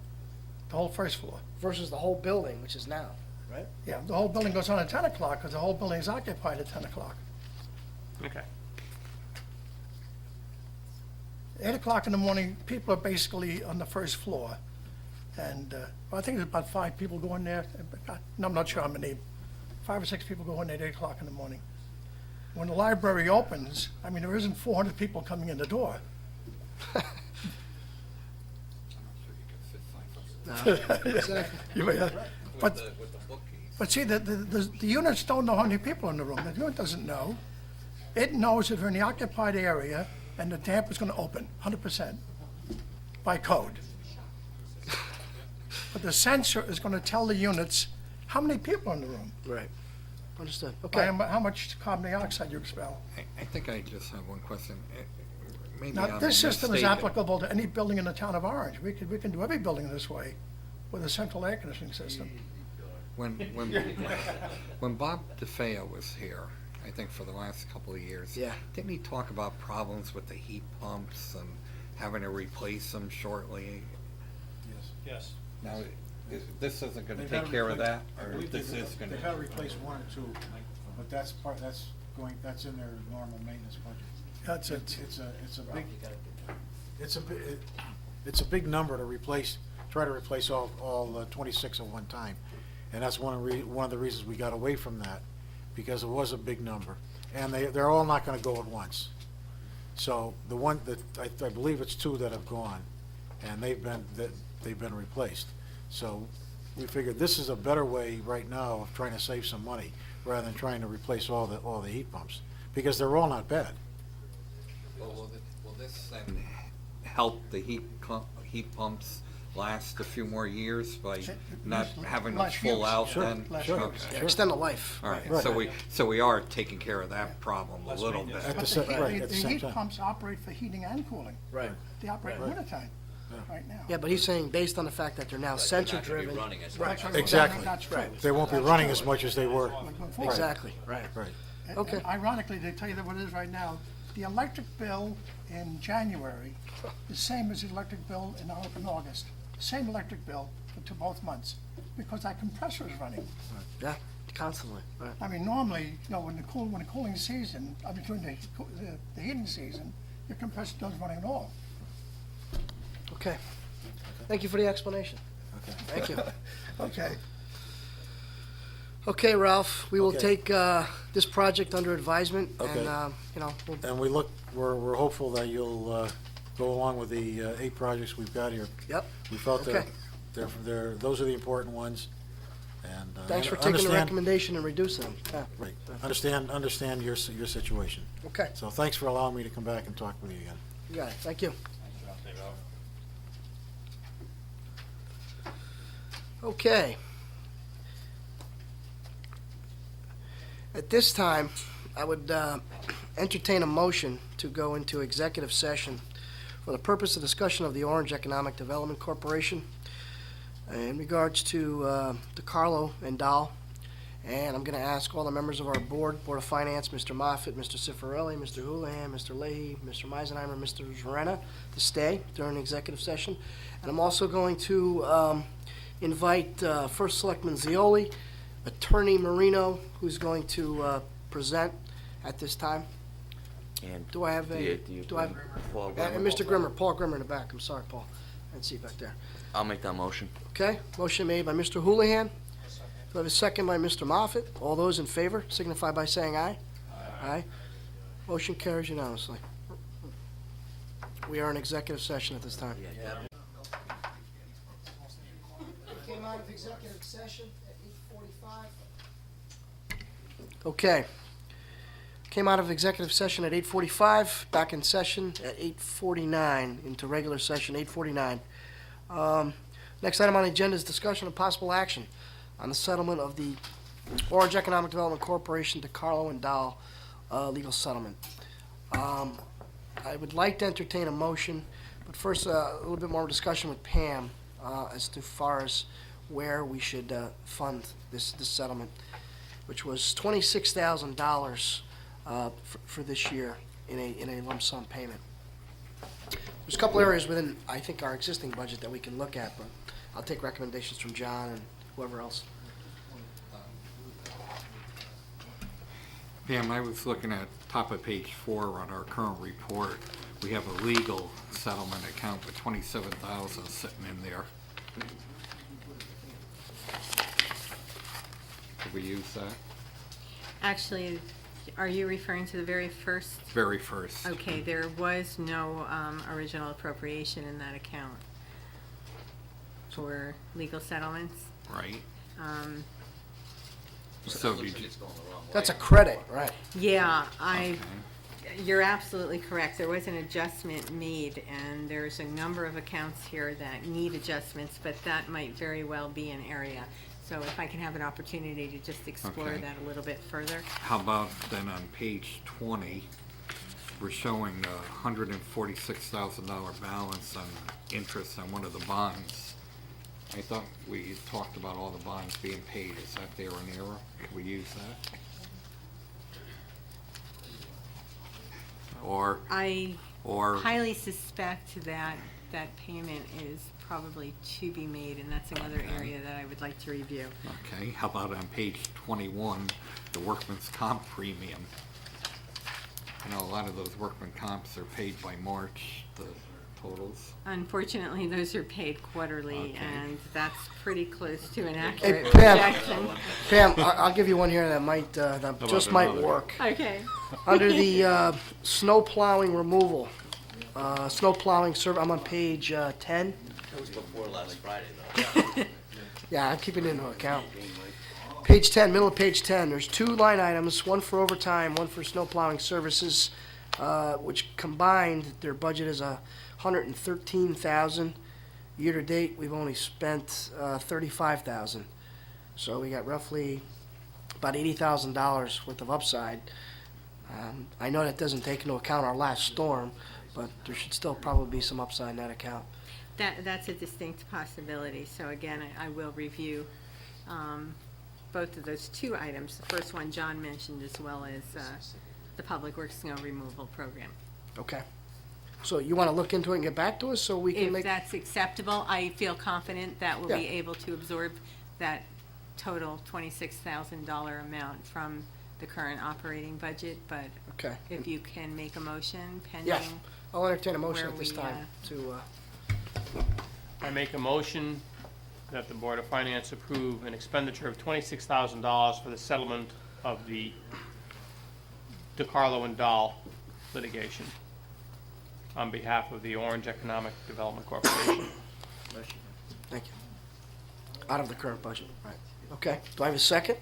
The whole first floor. Versus the whole building, which is now, right? Yeah, the whole building goes on at 10 o'clock because the whole building is occupied at 10 o'clock. Okay. 8 o'clock in the morning, people are basically on the first floor. And I think there's about 5 people go in there. No, I'm not sure how many. 5 or 6 people go in there at 8 o'clock in the morning. When the library opens, I mean, there isn't 400 people coming in the door. You may, But see, the units don't know how many people are in the room. The unit doesn't know. It knows if they're in the occupied area and the damper's gonna open, 100%, by code. But the sensor is gonna tell the units how many people are in the room, Right. Understood. by Okay. how much carbon dioxide you expel. I think I just have one question. Maybe Now, I'm this system is mistaken. applicable to any building in the town of Orange. We can do every building this way with a central air conditioning system. When Bob DeFeo was here, I think for the last couple of years. Yeah. Didn't he talk about problems with the heat pumps and having to replace them shortly? Yes. Now, this isn't gonna take care of that, or this is gonna? They've got to replace 1 or 2, but that's in their normal maintenance budget. That's it. It's a big number to try to replace all 26 at one time. And that's one of the reasons we got away from that, because it was a big number. And they're all not gonna go at once. So the one that, I believe it's 2 that have gone, and they've been replaced. So we figured this is a better way right now of trying to save some money, rather than trying to replace all the heat pumps, because they're all not bad. Will this then help the heat pumps last a few more years by not having them Less full use. out Sure, then? less Okay. use. Yeah, extend the life. All right, Right. so we are taking care of that problem a little bit. At the But sa- the right, heat- at the the same heat time. pumps operate for heating and cooling. Right. They operate in wintertime, right now. Yeah, but he's saying based on the fact that they're now They're not gonna be sensor-driven. running as Right. much. Exactly. That's true. They won't be running as much as they were. Going forward. Exactly, right. Right. Okay. And ironically, they tell you that what it is right now, the electric bill in January is the same as the electric bill in August. Same electric bill to both months, because that compressor is running. Yeah. Constantly, right. I mean, normally, you know, when the cooling season, I mean, during the heating season, your compressor doesn't run at all. Okay. Thank you for the explanation. Okay. Thank you. Okay. Okay, Ralph, we will Okay. take this project under advisement, Okay. and, you know, we'll And we're hopeful that you'll go along with the 8 projects we've got here. Yep. We felt Okay. those are the important ones, and. Thanks for taking the understand- recommendation and reducing them. Yeah. Right, understand your situation. Okay, So thanks for allowing me to come back and talk with you again. you got it. Thank you. Okay. At this time, I would entertain a motion to go into executive session for the purpose of discussion of the Orange Economic Development Corporation in regards to DeCarlo and Dahl. And I'm going to ask all the members of our Board of Finance, Mr. Moffett, Mr. Cifarelli, Mr. Houlihan, Mr. Leahy, Mr. Meisenheimer, Mr. Zorena, to stay during the executive session. And I'm also going to invite First Selectman Zioli, Attorney Marino, who's going to present at this time. And Do I have a, do you do I have, bring Paul and Grimmer? Mr. Grimmer, Paul Grimmer in the back. I'm sorry, Paul. I didn't see you back there. I'll make that motion. Okay, motion made by Mr. Houlihan. Do I have a second by Mr. Moffett? All those in favor signify by saying aye. Aye. Motion carries unanimously. We are in executive session at this time. Came out of executive session at 8:45. Okay. Came out of executive session at 8:45, back in session at 8:49, into regular session, 8:49. Next item on the agenda is discussion of possible action on the settlement of the Orange Economic Development Corporation, DeCarlo and Dahl legal settlement. I would like to entertain a motion, but first a little bit more discussion with Pam as to far as where we should fund this settlement, which was $26,000 for this year in a lump sum payment. There's a couple areas within, I think, our existing budget that we can look at, but I'll take recommendations from John and whoever else. Pam, I was looking at top of page 4 on our current report. We have a legal settlement account with $27,000 sitting in there. Could we use that? Actually, are you referring to the very first? Very first. Okay, there was no original appropriation in that account for legal settlements. Right? Um, So did you, That's a credit, right? Yeah, okay. you're absolutely correct. There was an adjustment made, and there's a number of accounts here that need adjustments, but that might very well be an area. So if I can have an opportunity to just explore Okay. that a little bit further. How about then on page 20, we're showing a $146,000 balance on interest on one of the bonds. I thought we talked about all the bonds being paid. Is that there an error? Can we use that? Or, I or, highly suspect that that payment is probably to be made, and that's another area that I would like to review. okay, how about on page 21, the workman's comp premium? You know, a lot of those workman comps are paid by March, the totals. Unfortunately, those are paid quarterly, Okay. and that's pretty close to an accurate Pam. projection. Pam, I'll give you one here that might, that just might work. Okay. Under the snow plowing removal, snow plowing I'm on page 10. That was before last Friday, though. Yeah, I'm keeping it into account. Page 10, middle of page 10, there's 2 line items, one for overtime, one for snow plowing services, which combined, their budget is $113,000. Year-to-date, we've only spent $35,000. So we got roughly about $80,000 worth of upside. I know that doesn't take into account our last storm, but there should still probably be some upside in that account. That's a distinct possibility. So again, I will review both of those 2 items. The first one John mentioned, as well as the Public Works Snow Removal Program. Okay. So you want to look into it and get back to us so we can If make... that's acceptable, I feel confident that we'll be Yeah. able to absorb that total $26,000 amount from the current operating budget, but Okay. if you can make a motion Yes, pending, I'll entertain a motion where at this we, time to, I make a motion that the Board of Finance approve an expenditure of $26,000 for the settlement of the DiCarlo and Dahl litigation on behalf of the Orange Economic Development Corporation. thank you. Out of the current budget, right. Okay, do I have a second?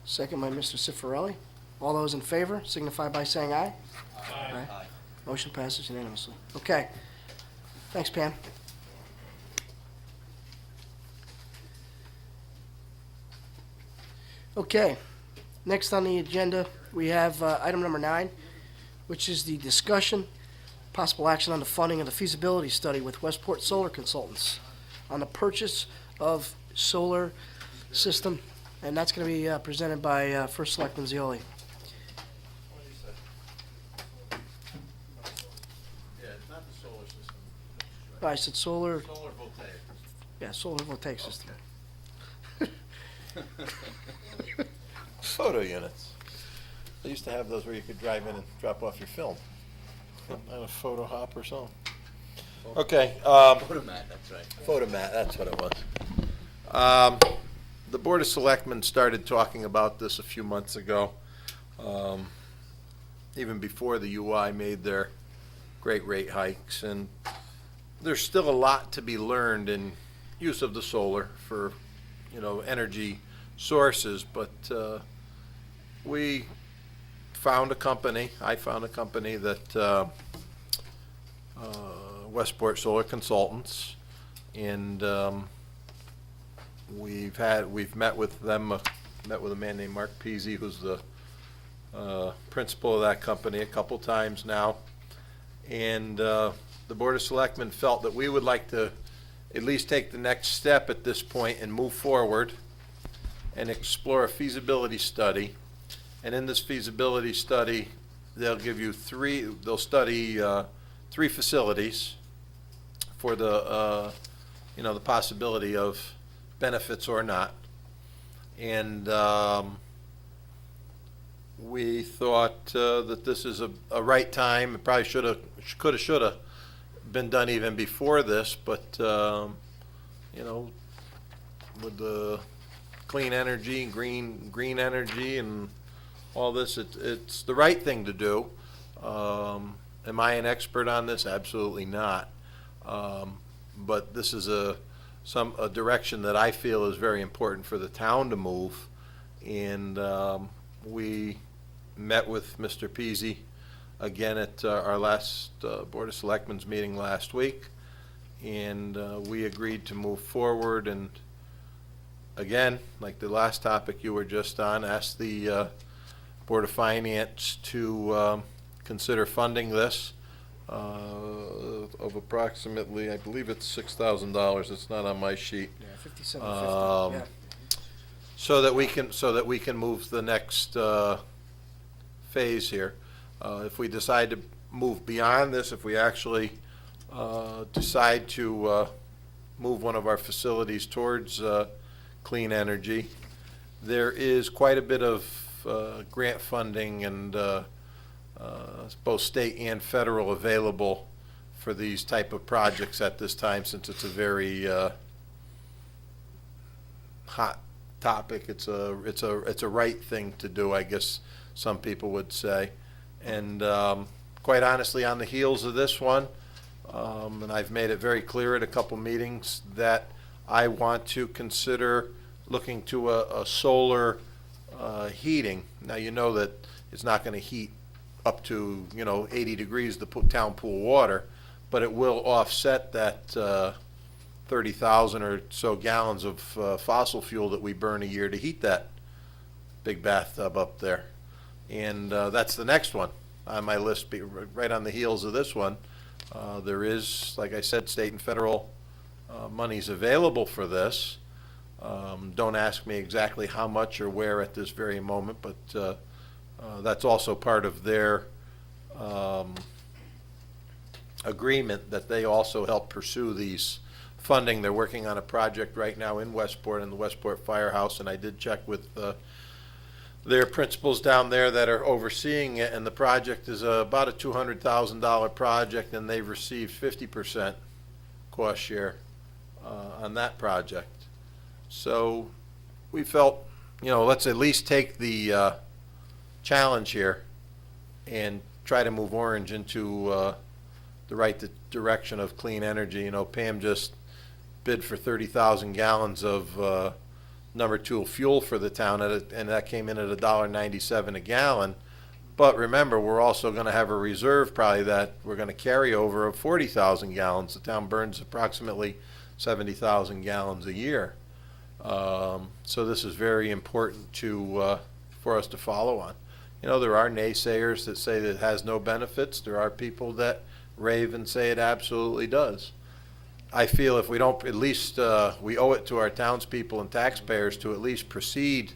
Second by Mr. Cifarelli. All those in favor signify by saying aye. Aye. Motion passes unanimously. Okay. Thanks, Pam. Okay, next on the agenda, we have item number 9, which is the discussion, possible action on the funding of the feasibility study with Westport Solar Consultants on the purchase of solar system, and that's going to be presented by First Selectman Zioli. Yeah, it's not the solar system. I said solar, Solar-voltaic. yeah, solar-voltaic system. Photo units. They used to have those where you could drive in and drop off your film. On a photo hop or something. Okay, Photomat, that's right. Photomat, that's what it was. The Board of Selectmen started talking about this a few months ago, even before the UI made their great rate hikes, and there's still a lot to be learned in use of the solar for, energy sources, but we found a company, I found a company that Westport Solar Consultants, and we've met with them, met with a man named Mark Peasy, who's the principal of that company, a couple times now, and the Board of Selectmen felt that we would like to at least take the next step at this point and move forward and explore a feasibility study. And in this feasibility study, they'll study 3 facilities for the possibility of benefits or not. And we thought that this is a right time. It probably should have been done even before this, but with the clean energy, green energy, and all this, it's the right thing to do. Am I an expert on this? Absolutely not. But this is a direction that I feel is very important for the town to move. And we met with Mr. Peasy again at our last Board of Selectmen's meeting last week, and we agreed to move forward. And again, like the last topic you were just on, asked the Board of Finance to consider funding this of approximately, I believe it's $6,000. It's not on my sheet. Yeah, 5750, yeah. So that we can move the next phase here. If we decide to move beyond this, if we actually decide to move one of our facilities towards clean energy, there is quite a bit of grant funding and both state and federal available for these type of projects at this time, since it's a very hot topic. It's a right thing to do, I guess some people would say. And quite honestly, on the heels of this one, and I've made it very clear at a couple meetings that I want to consider looking to a solar heating. Now, you know that it's not going to heat up to 80 degrees the town pool water, but it will offset that 30,000 or so gallons of fossil fuel that we burn a year to heat that big bathtub up there. And that's the next one on my list, right on the heels of this one. There is, like I said, state and federal monies available for this. Don't ask me exactly how much or where at this very moment, but that's also part of their agreement, that they also help pursue these funding. They're working on a project right now in Westport, in the Westport Firehouse, and I did check with their principals down there that are overseeing it, and the project is about a $200,000 project, and they've received 50% cost share on that project. So we felt, let's at least take the challenge here and try to move Orange into the right direction of clean energy. Pam just bid for 30,000 gallons of number 2 fuel for the town, and that came in at $1.97 a gallon. But remember, we're also going to have a reserve probably that we're going to carry over of 40,000 gallons. The town burns approximately 70,000 gallons a year. So this is very important for us to follow on. There are naysayers that say that it has no benefits. There are people that rave and say it absolutely does. I feel if we don't, at least we owe it to our townspeople and taxpayers to at least proceed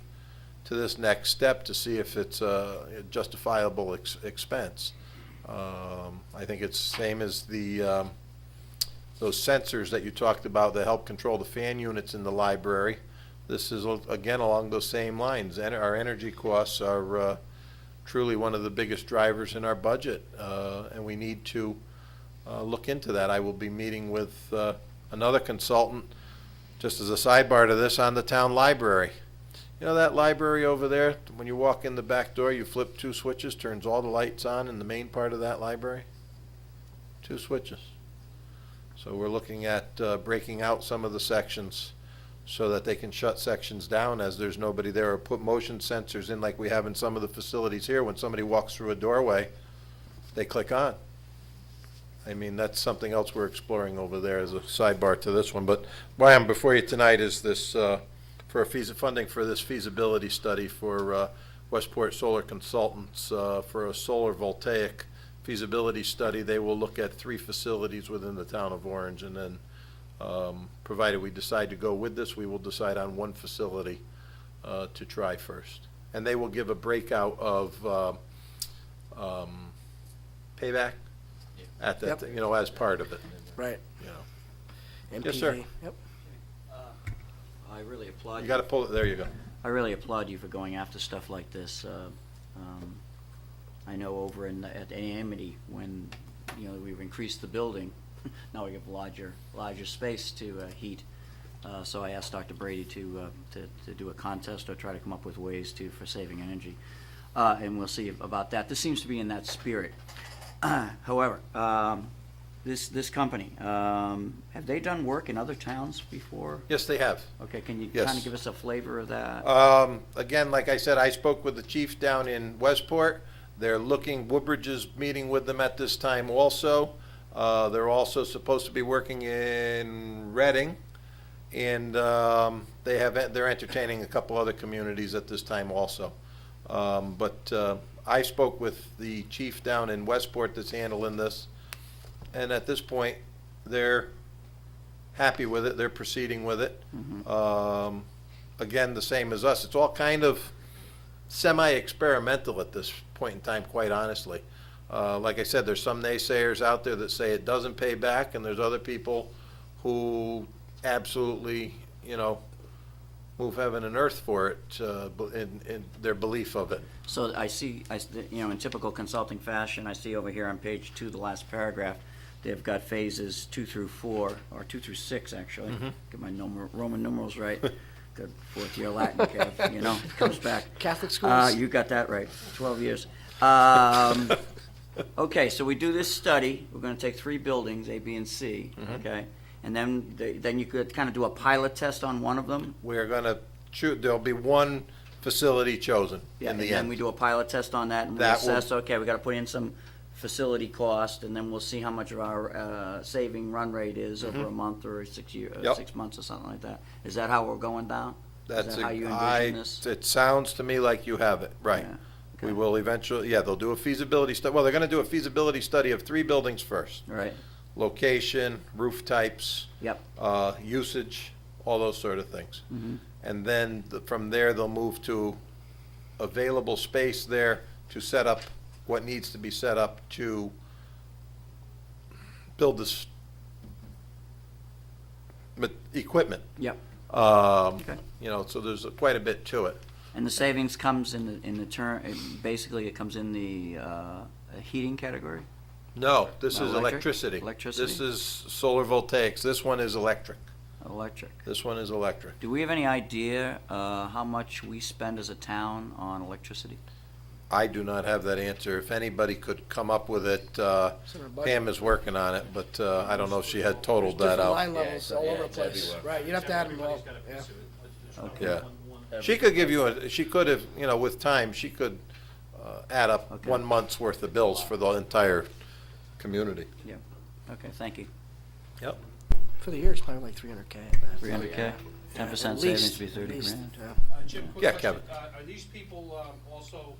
to this next step to see if it's a justifiable expense. I think it's same as those sensors that you talked about that help control the fan units in the library. This is, again, along those same lines. Our energy costs are truly one of the biggest drivers in our budget, and we need to look into that. I will be meeting with another consultant, just as a sidebar to this, on the town library. That library over there, when you walk in the back door, you flip 2 switches, turns all the lights on in the main part of that library. 2 switches. So we're looking at breaking out some of the sections so that they can shut sections down as there's nobody there, or put motion sensors in like we have in some of the facilities here. When somebody walks through a doorway, they click on. I mean, that's something else we're exploring over there as a sidebar to this one. But why I'm before you tonight is this for funding for this feasibility study for Westport Solar Consultants for a solar-voltaic feasibility study. They will look at 3 facilities within the town of Orange, and then provided we decide to go with this, we will decide on 1 facility to try first. And they will give a breakout of payback at that, Yep. as part of it. Right. Yes, sir. MPV. Yep. I really applaud You you. got to pull it. There you go. I really applaud you for going after stuff like this. I know over at Amity, when we've increased the building, now we have larger space to heat. So I asked Dr. Brady to do a contest or try to come up with ways for saving energy, and we'll see about that. This seems to be in that spirit. However, this company, have they done work in other towns before? Yes, they have. Okay, can you Yes. kind of give us a flavor of that? Again, like I said, I spoke with the chief down in Westport. They're looking, Woodbridge is meeting with them at this time also. They're also supposed to be working in Reading, and they're entertaining a couple other communities at this time also. But I spoke with the chief down in Westport that's handling this, and at this point, they're happy with it. They're proceeding with it. Again, the same as us. It's all kind of semi-experimental at this point in time, quite honestly. Like I said, there's some naysayers out there that say it doesn't pay back, and there's other people who absolutely, move heaven and earth for it, in their belief of it. So I see, in typical consulting fashion, I see over here on page 2, the last paragraph, they've got phases 2 through 4, or 2 through 6, actually. Get my Roman numerals right. Good 4th year Latin, Kev, comes back. Catholic schools. You got that right, 12 years. Okay, so we do this study. We're going to take 3 buildings, A, B, and C, okay? And then you could kind of do a pilot test on one of them. We're going to there'll be 1 facility chosen Yeah, in the and then end. we do a pilot test on that, and we That will- assess, okay, we got to put in some facility cost, and then we'll see how much of our saving run rate is over a month or 6 Yep. 6 months or something like that. Is that how we're going down? That's Is that how you I- envision this? It sounds to me like you have it, right. Yeah, We okay. will eventually, they'll do a feasibility study. Well, they're going to do a feasibility study of 3 buildings first. Right, Location, roof types, yep, usage, all those sort of things. Mm-hmm. And then from there, they'll move to available space there to set up what needs to be set up to build this equipment. Yep. Okay. You know, so there's quite a bit to it. And the savings comes in the term, basically it comes in the heating category? No, this No, is electric? electricity. Electricity? This is solar voltaics. This one is electric. Electric. This one is electric. Do we have any idea how much we spend as a town on electricity? I do not have that answer. If anybody could come up with it, It's in our budget. Pam is working on it, but I don't know if she had totaled that Different out. line levels all over the place. Right, you'd have to add them all, Everybody's got a yeah. piece of it. Okay. Yeah. She could give you, she could have, you know, with time, she could add up Okay. 1 month's worth of bills for the entire community. Okay, thank you. Yep. For the year, it's probably like 300K. I bet. 300K? 10% At savings least, would be 30 at least, grand. yeah. Jim, quick Yeah, question. Kevin. Are these people also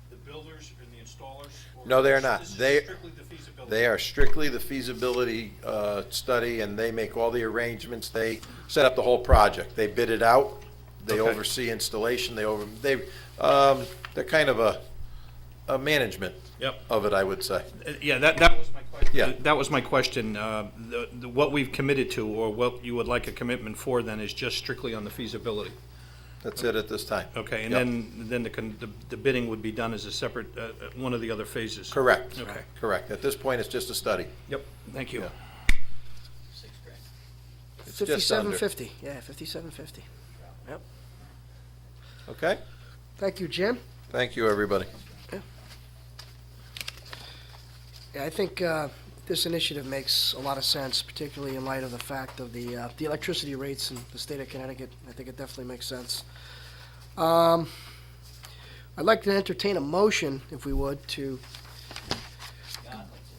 the builders and the installers? Or No, they are this- not. This is They- strictly the feasibility? They are strictly the feasibility study, and they make all the arrangements. They set up the whole project. They bid it out. They Okay. oversee installation. They're kind of a management Yep. of it, I would say. Yeah, that was my question. Yeah. That was my question. What we've committed to, or what you would like a commitment for then, is just strictly on the feasibility. That's it at this time. Okay, and Yep. then the bidding would be done as a separate, one of the other phases. Correct. Okay. Correct. At this point, it's just a study. Yep, thank you. Yeah. It's just under. 5750, yeah, 5750. Yep. Okay? Thank you, Jim. Thank you, everybody. Yeah, I think this initiative makes a lot of sense, particularly in light of the fact of the electricity rates in the state of Connecticut. I think it definitely makes sense. I'd like to entertain a motion, if we would, to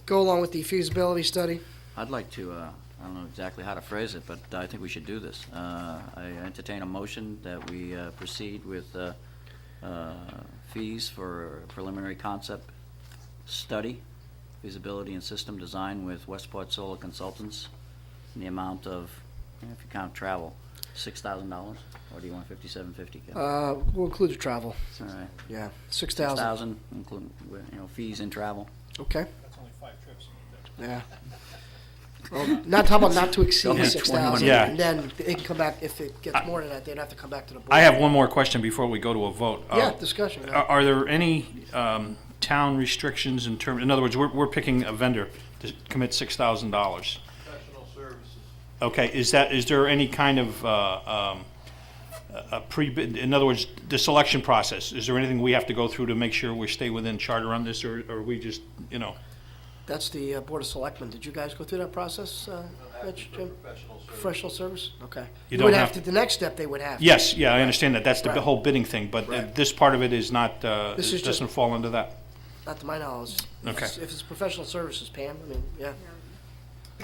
go along with the feasibility study. I'd like to, I don't know exactly how to phrase it, but I think we should do this. I entertain a motion that we proceed with fees for preliminary concept study, feasibility and system design with Westport Solar Consultants in the amount of, if you count travel, $6,000, or do you want $5,750? We'll include the travel, All right, yeah, 6,000. 6,000, including, fees and travel. Okay, That's only 5 trips. yeah. Well, not, how about not to exceed Yeah, 6,000? 21. Yeah. And then they can come back, if it gets more than that, they'd have to come back to the board. I have one more question before we go to a vote. Yeah, discussion, yeah. Are there any town restrictions in other words, we're picking a vendor to commit $6,000? Professional services. Okay, is there any kind of a pre-bid, in other words, the selection process, is there anything we have to go through to make sure we stay within charter on this, or are we just, That's the Board of Selectmen. Did you guys go through that process, Rich, Jim? Professional service? Okay. You would don't have have to, the next step, they would have. to. Yes, yeah, I understand that, that's the Right. whole bidding thing, but Right. this part of it is not, This is it just- doesn't fall into that? Not to my knowledge. Okay. If it's professional services, Pam, I mean, yeah.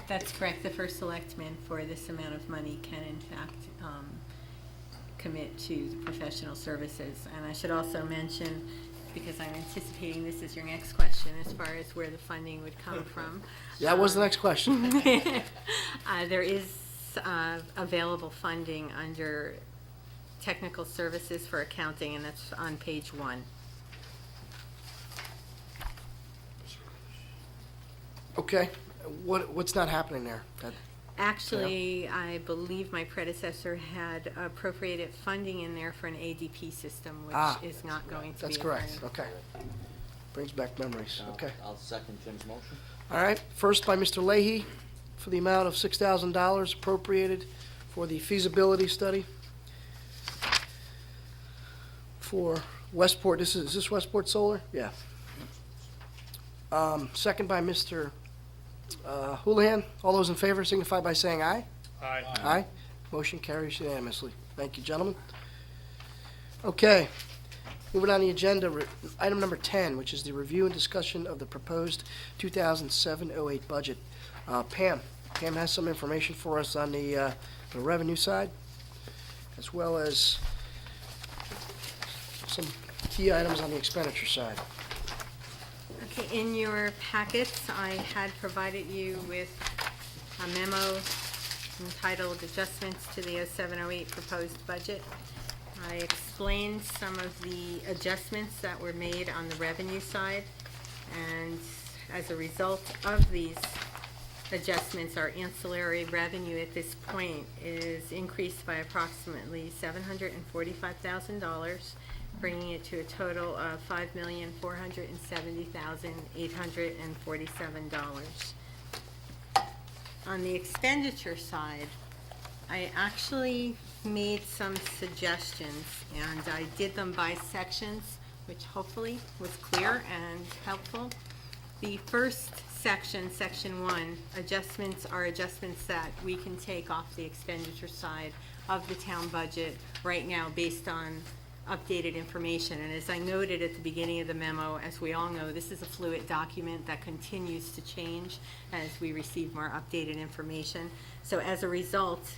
That's correct. The first selectman for this amount of money can in fact commit to the professional services. And I should also mention, because I'm anticipating this is your next question, as far as where the funding would come from. That was the next question. There is available funding under technical services for accounting, and that's on page 1. Okay. What's not happening there? Actually, I believe my predecessor had appropriated funding in there for an ADP system, Ah, which is not going to be. That's a correct. part of- Okay. Brings back memories. Okay. I'll second Jim's motion. All right. First by Mr. Leahy for the amount of $6,000 appropriated for the feasibility study for Westport. Is this Westport Solar? Yeah. Second by Mr. Houlihan. All those in favor signify by saying aye. Aye. Aye. Motion carries unanimously. Thank you, gentlemen. Okay. Moving on the agenda, item number 10, which is the review and discussion of the proposed 2007-08 budget. Pam has some information for us on the revenue side, as well as some key items on the expenditure side. Okay, in your packets, I had provided you with a memo entitled Adjustments to the 07-08 Proposed Budget. I explained some of the adjustments that were made on the revenue side, and as a result of these adjustments, our ancillary revenue at this point is increased by approximately $745,000, bringing it to a total of $5,470,847. On the expenditure side, I actually made some suggestions, and I did them by sections, which hopefully was clear and helpful. The first section, section 1, adjustments are adjustments that we can take off the expenditure side of the town budget right now based on updated information. And as I noted at the beginning of the memo, as we all know, this is a fluid document that continues to change as we receive more updated information. So as a result,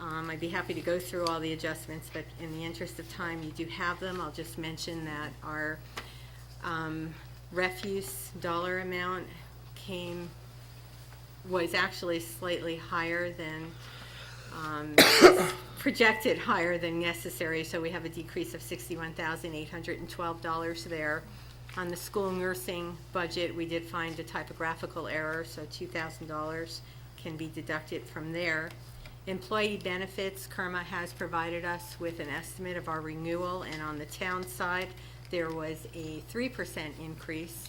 I'd be happy to go through all the adjustments, but in the interest of time, you do have them. I'll just mention that our refuse dollar amount was actually slightly higher than projected higher than necessary, so we have a decrease of $61,812 there. On the school nursing budget, we did find a typographical error, so $2,000 can be deducted from there. Employee benefits, Kerma has provided us with an estimate of our renewal, and on the town side, there was a 3% increase,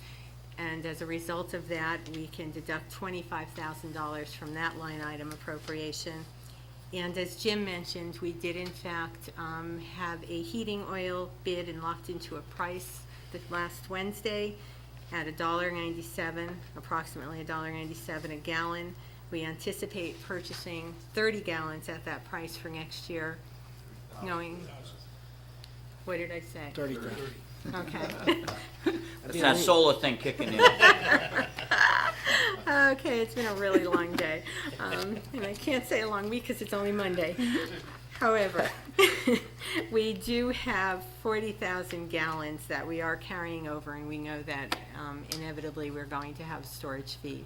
and as a result of that, we can deduct $25,000 from that line item appropriation. And as Jim mentioned, we did in fact have a heating oil bid and locked into a price last Wednesday at $1.97, approximately $1.97 a gallon. We anticipate purchasing 30 gallons at that price for next year, knowing, what did I say? 30. Okay. That's that solar thing kicking in. Okay, it's been a really long day. And I can't say a long week because it's only Monday. However, we do have 40,000 gallons that we are carrying over, and we know that inevitably we're going to have a storage fee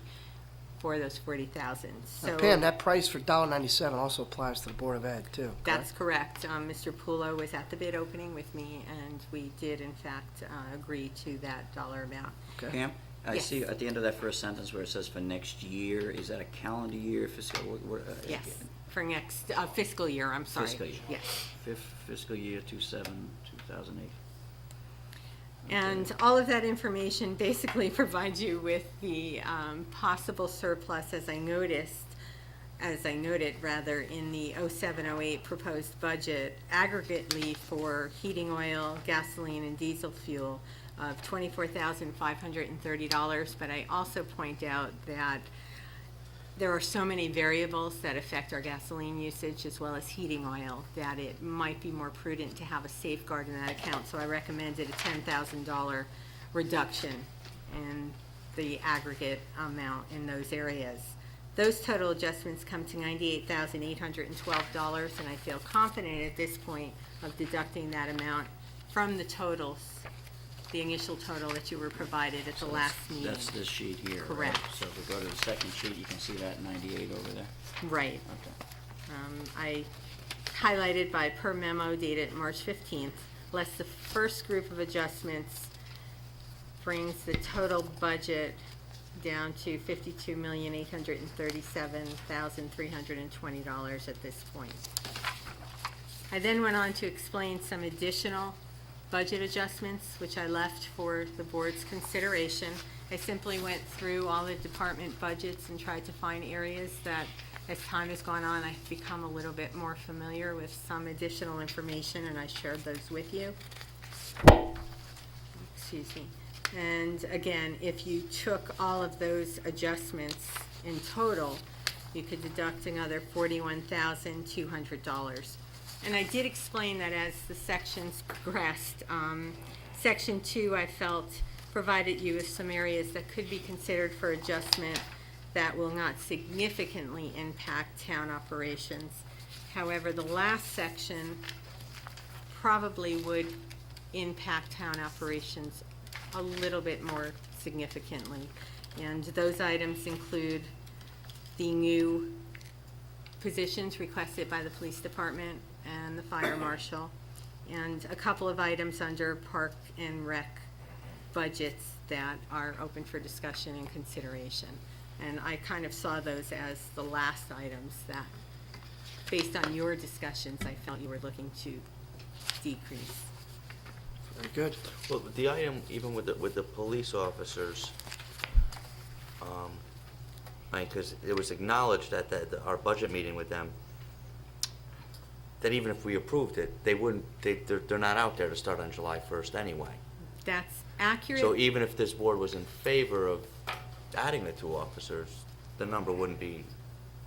for those 40,000. So Pam, that price for $1.97 also applies to the Board of Ed, too. that's correct. Mr. Pulo was at the bid opening with me, and we did in fact agree to that dollar amount. Okay. Pam, I Yes. see at the end of that first sentence where it says for next year, is that a calendar year, fiscal? Yes, for next fiscal year, I'm sorry. Fiscal year. Yes. Fiscal year 2008. And all of that information basically provides you with the possible surplus, as I noted in the 07-08 proposed budget, aggregately for heating oil, gasoline, and diesel fuel of $24,530. But I also point out that there are so many variables that affect our gasoline usage as well as heating oil that it might be more prudent to have a safeguard in that account. So I recommended a $10,000 reduction in the aggregate amount in those areas. Those total adjustments come to $98,812, and I feel confident at this point of deducting that amount from the totals, the initial total that you were provided at the last meeting. That's this sheet here, right? Correct. So if we go to the second sheet, you can see that 98 over there. Right. Okay. I highlighted by per memo dated March 15th, less the first group of adjustments brings the total budget down to $52,837,320 at this point. I then went on to explain some additional budget adjustments, which I left for the board's consideration. I simply went through all the department budgets and tried to find areas that, as time has gone on, I've become a little bit more familiar with some additional information, and I shared those with you. Excuse me. And again, if you took all of those adjustments in total, you could deduct another $41,200. And I did explain that as the sections progressed. Section 2, I felt, provided you with some areas that could be considered for adjustment that will not significantly impact town operations. However, the last section probably would impact town operations a little bit more significantly. And those items include the new positions requested by the police department and the fire marshal, and a couple of items under park and rec budgets that are open for discussion and consideration. And I kind of saw those as the last items that, based on your discussions, I felt you were looking to decrease. Very good. Well, the item, even with the police officers, because it was acknowledged at our budget meeting with them, that even if we approved it, they're not out there to start on July 1st anyway. That's accurate. So even if this board was in favor of adding the 2 officers, the number wouldn't be,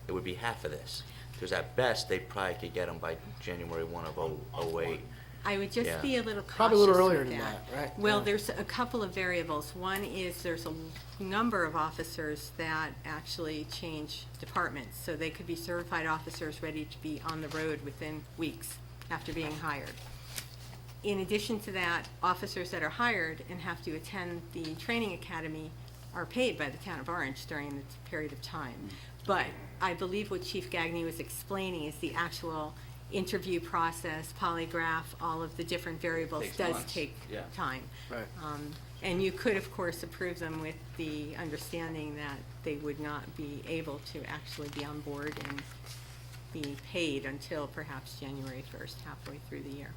it would be half of this. Because at best, they probably could get them by January 1 of '08. I would just Yeah. be a little cautious Probably a little with earlier than that, right? Well, Yeah. there's a couple of variables. One is there's a number of officers that actually change departments. So they could be certified officers ready to be on the road within weeks after being hired. In addition to that, officers that are hired and have to attend the training academy are paid by the town of Orange during the period of time. But I believe what Chief Gagné was explaining is the actual interview process, polygraph, all of the different variables Takes does months. take Yeah. time. Right. And you could, of course, approve them with the understanding that they would not be able to actually be on board and be paid until perhaps January 1st, halfway through the year.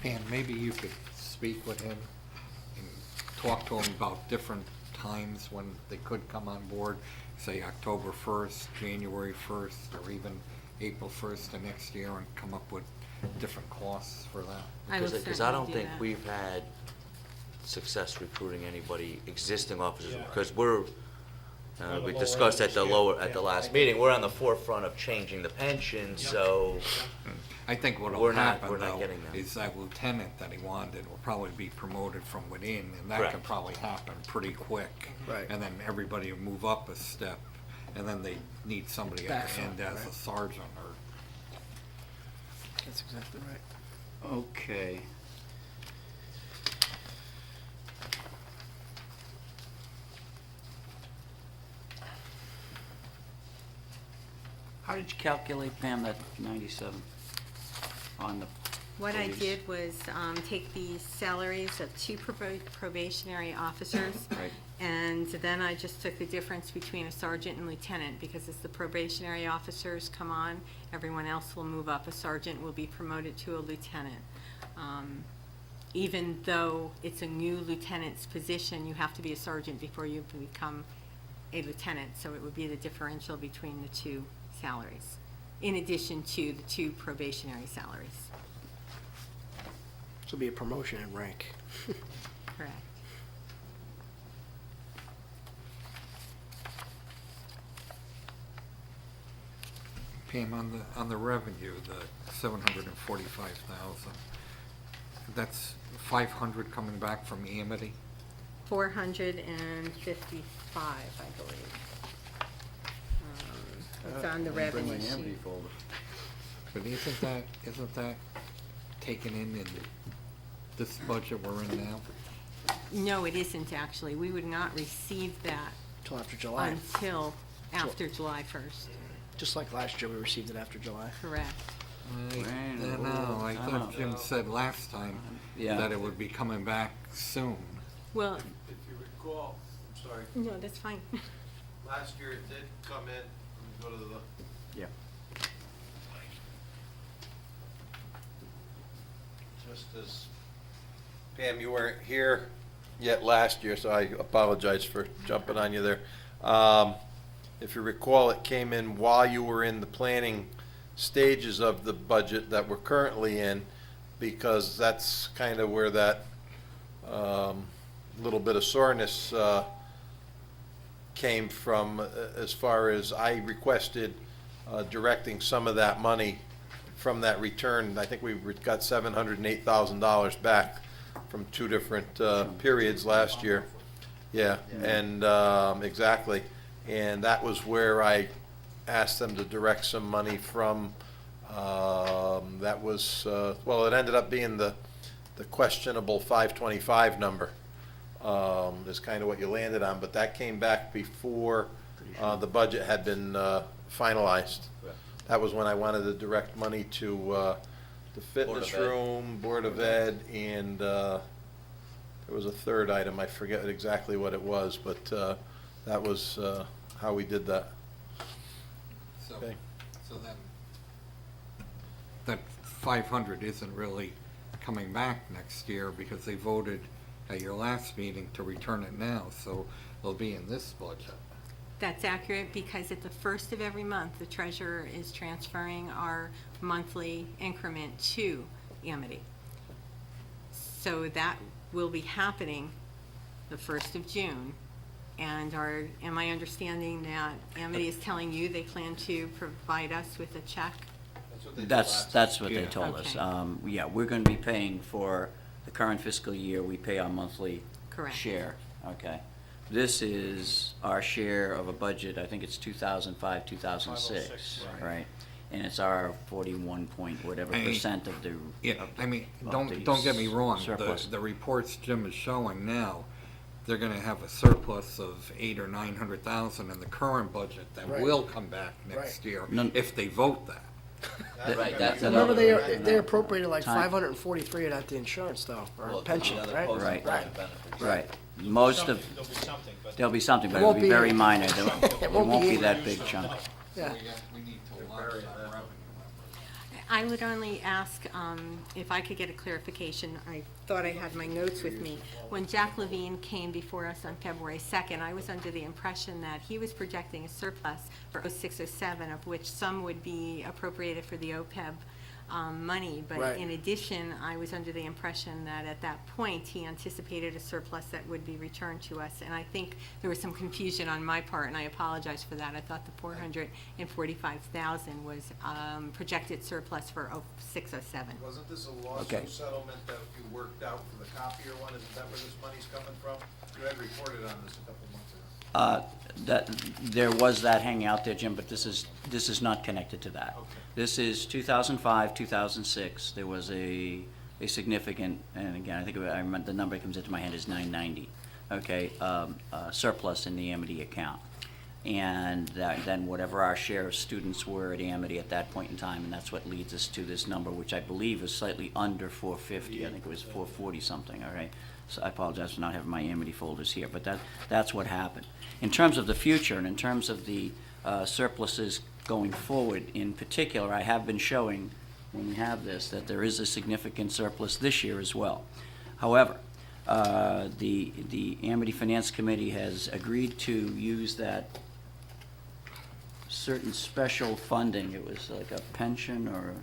Pam, maybe you could speak with him and talk to him about different times when they could come on board, say October 1st, January 1st, or even April 1st of next year, and come up with different costs for that. I will Because I certainly don't do think that. we've had success recruiting anybody, existing officers, Yeah. because On the we lower discussed end at the of the scale. at the Yeah. last meeting, we're on the forefront of changing the pension, so, I think what'll We're not- happen, we're not though, getting them. is that lieutenant that he wanted will probably be promoted from within, and that Correct. can probably happen pretty quick. Right. And then everybody will move up a step, and then they need somebody at the Backfill, end as a right. sergeant or. That's exactly right. Okay. How did you calculate, Pam, that 97 on the What I police? did was take the salaries of 2 probationary officers. Right. And then I just took the difference between a sergeant and lieutenant, because as the probationary officers come on, everyone else will move up. A sergeant will be promoted to a lieutenant. Even though it's a new lieutenant's position, you have to be a sergeant before you can become a lieutenant. So it would be the differential between the 2 salaries, in addition to the 2 probationary salaries. This will be a promotion in rank. Correct. Pam, on the revenue, the 745,000, that's 500 coming back from Amity? 455, I believe. It's on the revenue sheet. But isn't that taken in this budget we're in now? No, it isn't actually. We would not receive that Till after July. until after July 1st. Just like last year, we received it after July. Correct. I don't know, I thought Jim said last time Yeah. that it would be coming back soon. Well, If you recall, I'm sorry, no, that's fine. last year it did come in, let me go to the, Yeah. Just as, Pam, you weren't here yet last year, so I apologize for jumping on you there. If you recall, it came in while you were in the planning stages of the budget that we're currently in, because that's kind of where that little bit of soreness came from, as far as I requested directing some of that money from that return. I think we got $708,000 back from 2 different periods last year. Yeah, and exactly. And that was where I asked them to direct some money from. That was, well, it ended up being the questionable 525 number. Is kind of what you landed on, but that came back before the budget had been finalized. That was when I wanted to direct money to the fitness Ed. room, Board of Ed, and there was a third item, I forget exactly what it was, but That was how we did that. So, Okay. so then, that 500 isn't really coming back next year because they voted at your last meeting to return it now, so it'll be in this budget. That's accurate, because at the first of every month, the treasurer is transferring our monthly increment to Amity. So that will be happening the 1st of June. And am I understanding that Amity is telling you they plan to provide us with a check? That's what they Yeah. told us. Okay. Yeah, we're gonna be paying for the current fiscal year, we pay our monthly Correct. share, okay? This is our share of a budget, I think it's 2005, 2006, right? And it's our 41 point whatever I mean, percent of the. Yeah, of the- I mean, of don't the get me wrong, surplus. the reports Jim is showing now, they're gonna have a surplus of 800,000 or 900,000 in the current budget that Right. will come back next year, None- if they vote that. Right, that's Remember, another. they appropriated like Time. 543 of that to insurance though, or pension, right? Right. Benefits. Right, most of, There'll be something, but. there'll be something, but It it'll won't be be- very minor, it won't won't be be that huge. big chunk. Yeah. We need to launch that revenue. I would only ask if I could get a clarification. I thought I had my notes with me. When Jack Levine came before us on February 2nd, I was under the impression that he was projecting a surplus for 0607, of which some would be appropriated for the OPEB money. But Right. in addition, I was under the impression that at that point, he anticipated a surplus that would be returned to us. And I think there was some confusion on my part, and I apologize for that. I thought the 445,000 was projected surplus for 0607. Wasn't this a Okay. lawsuit settlement that you worked out for the copier one? Isn't that where this money's coming from? You had reported on this a couple months ago. That, there was that hanging out there, Jim, but this is not connected to that. Okay. This is 2005, 2006, there was a significant, and again, I remember, the number that comes into my head is 990, okay, surplus in the Amity account. And then whatever our share of students were at Amity at that point in time, and that's what leads us to this number, which I believe is slightly under 450, I think it was 440 something, all right? So I apologize for not having my Amity folders here, but that's what happened. In terms of the future, and in terms of the surpluses going forward, in particular, I have been showing, when we have this, that there is a significant surplus this year as well. However, the Amity Finance Committee has agreed to use that certain special funding, it was like a pension or,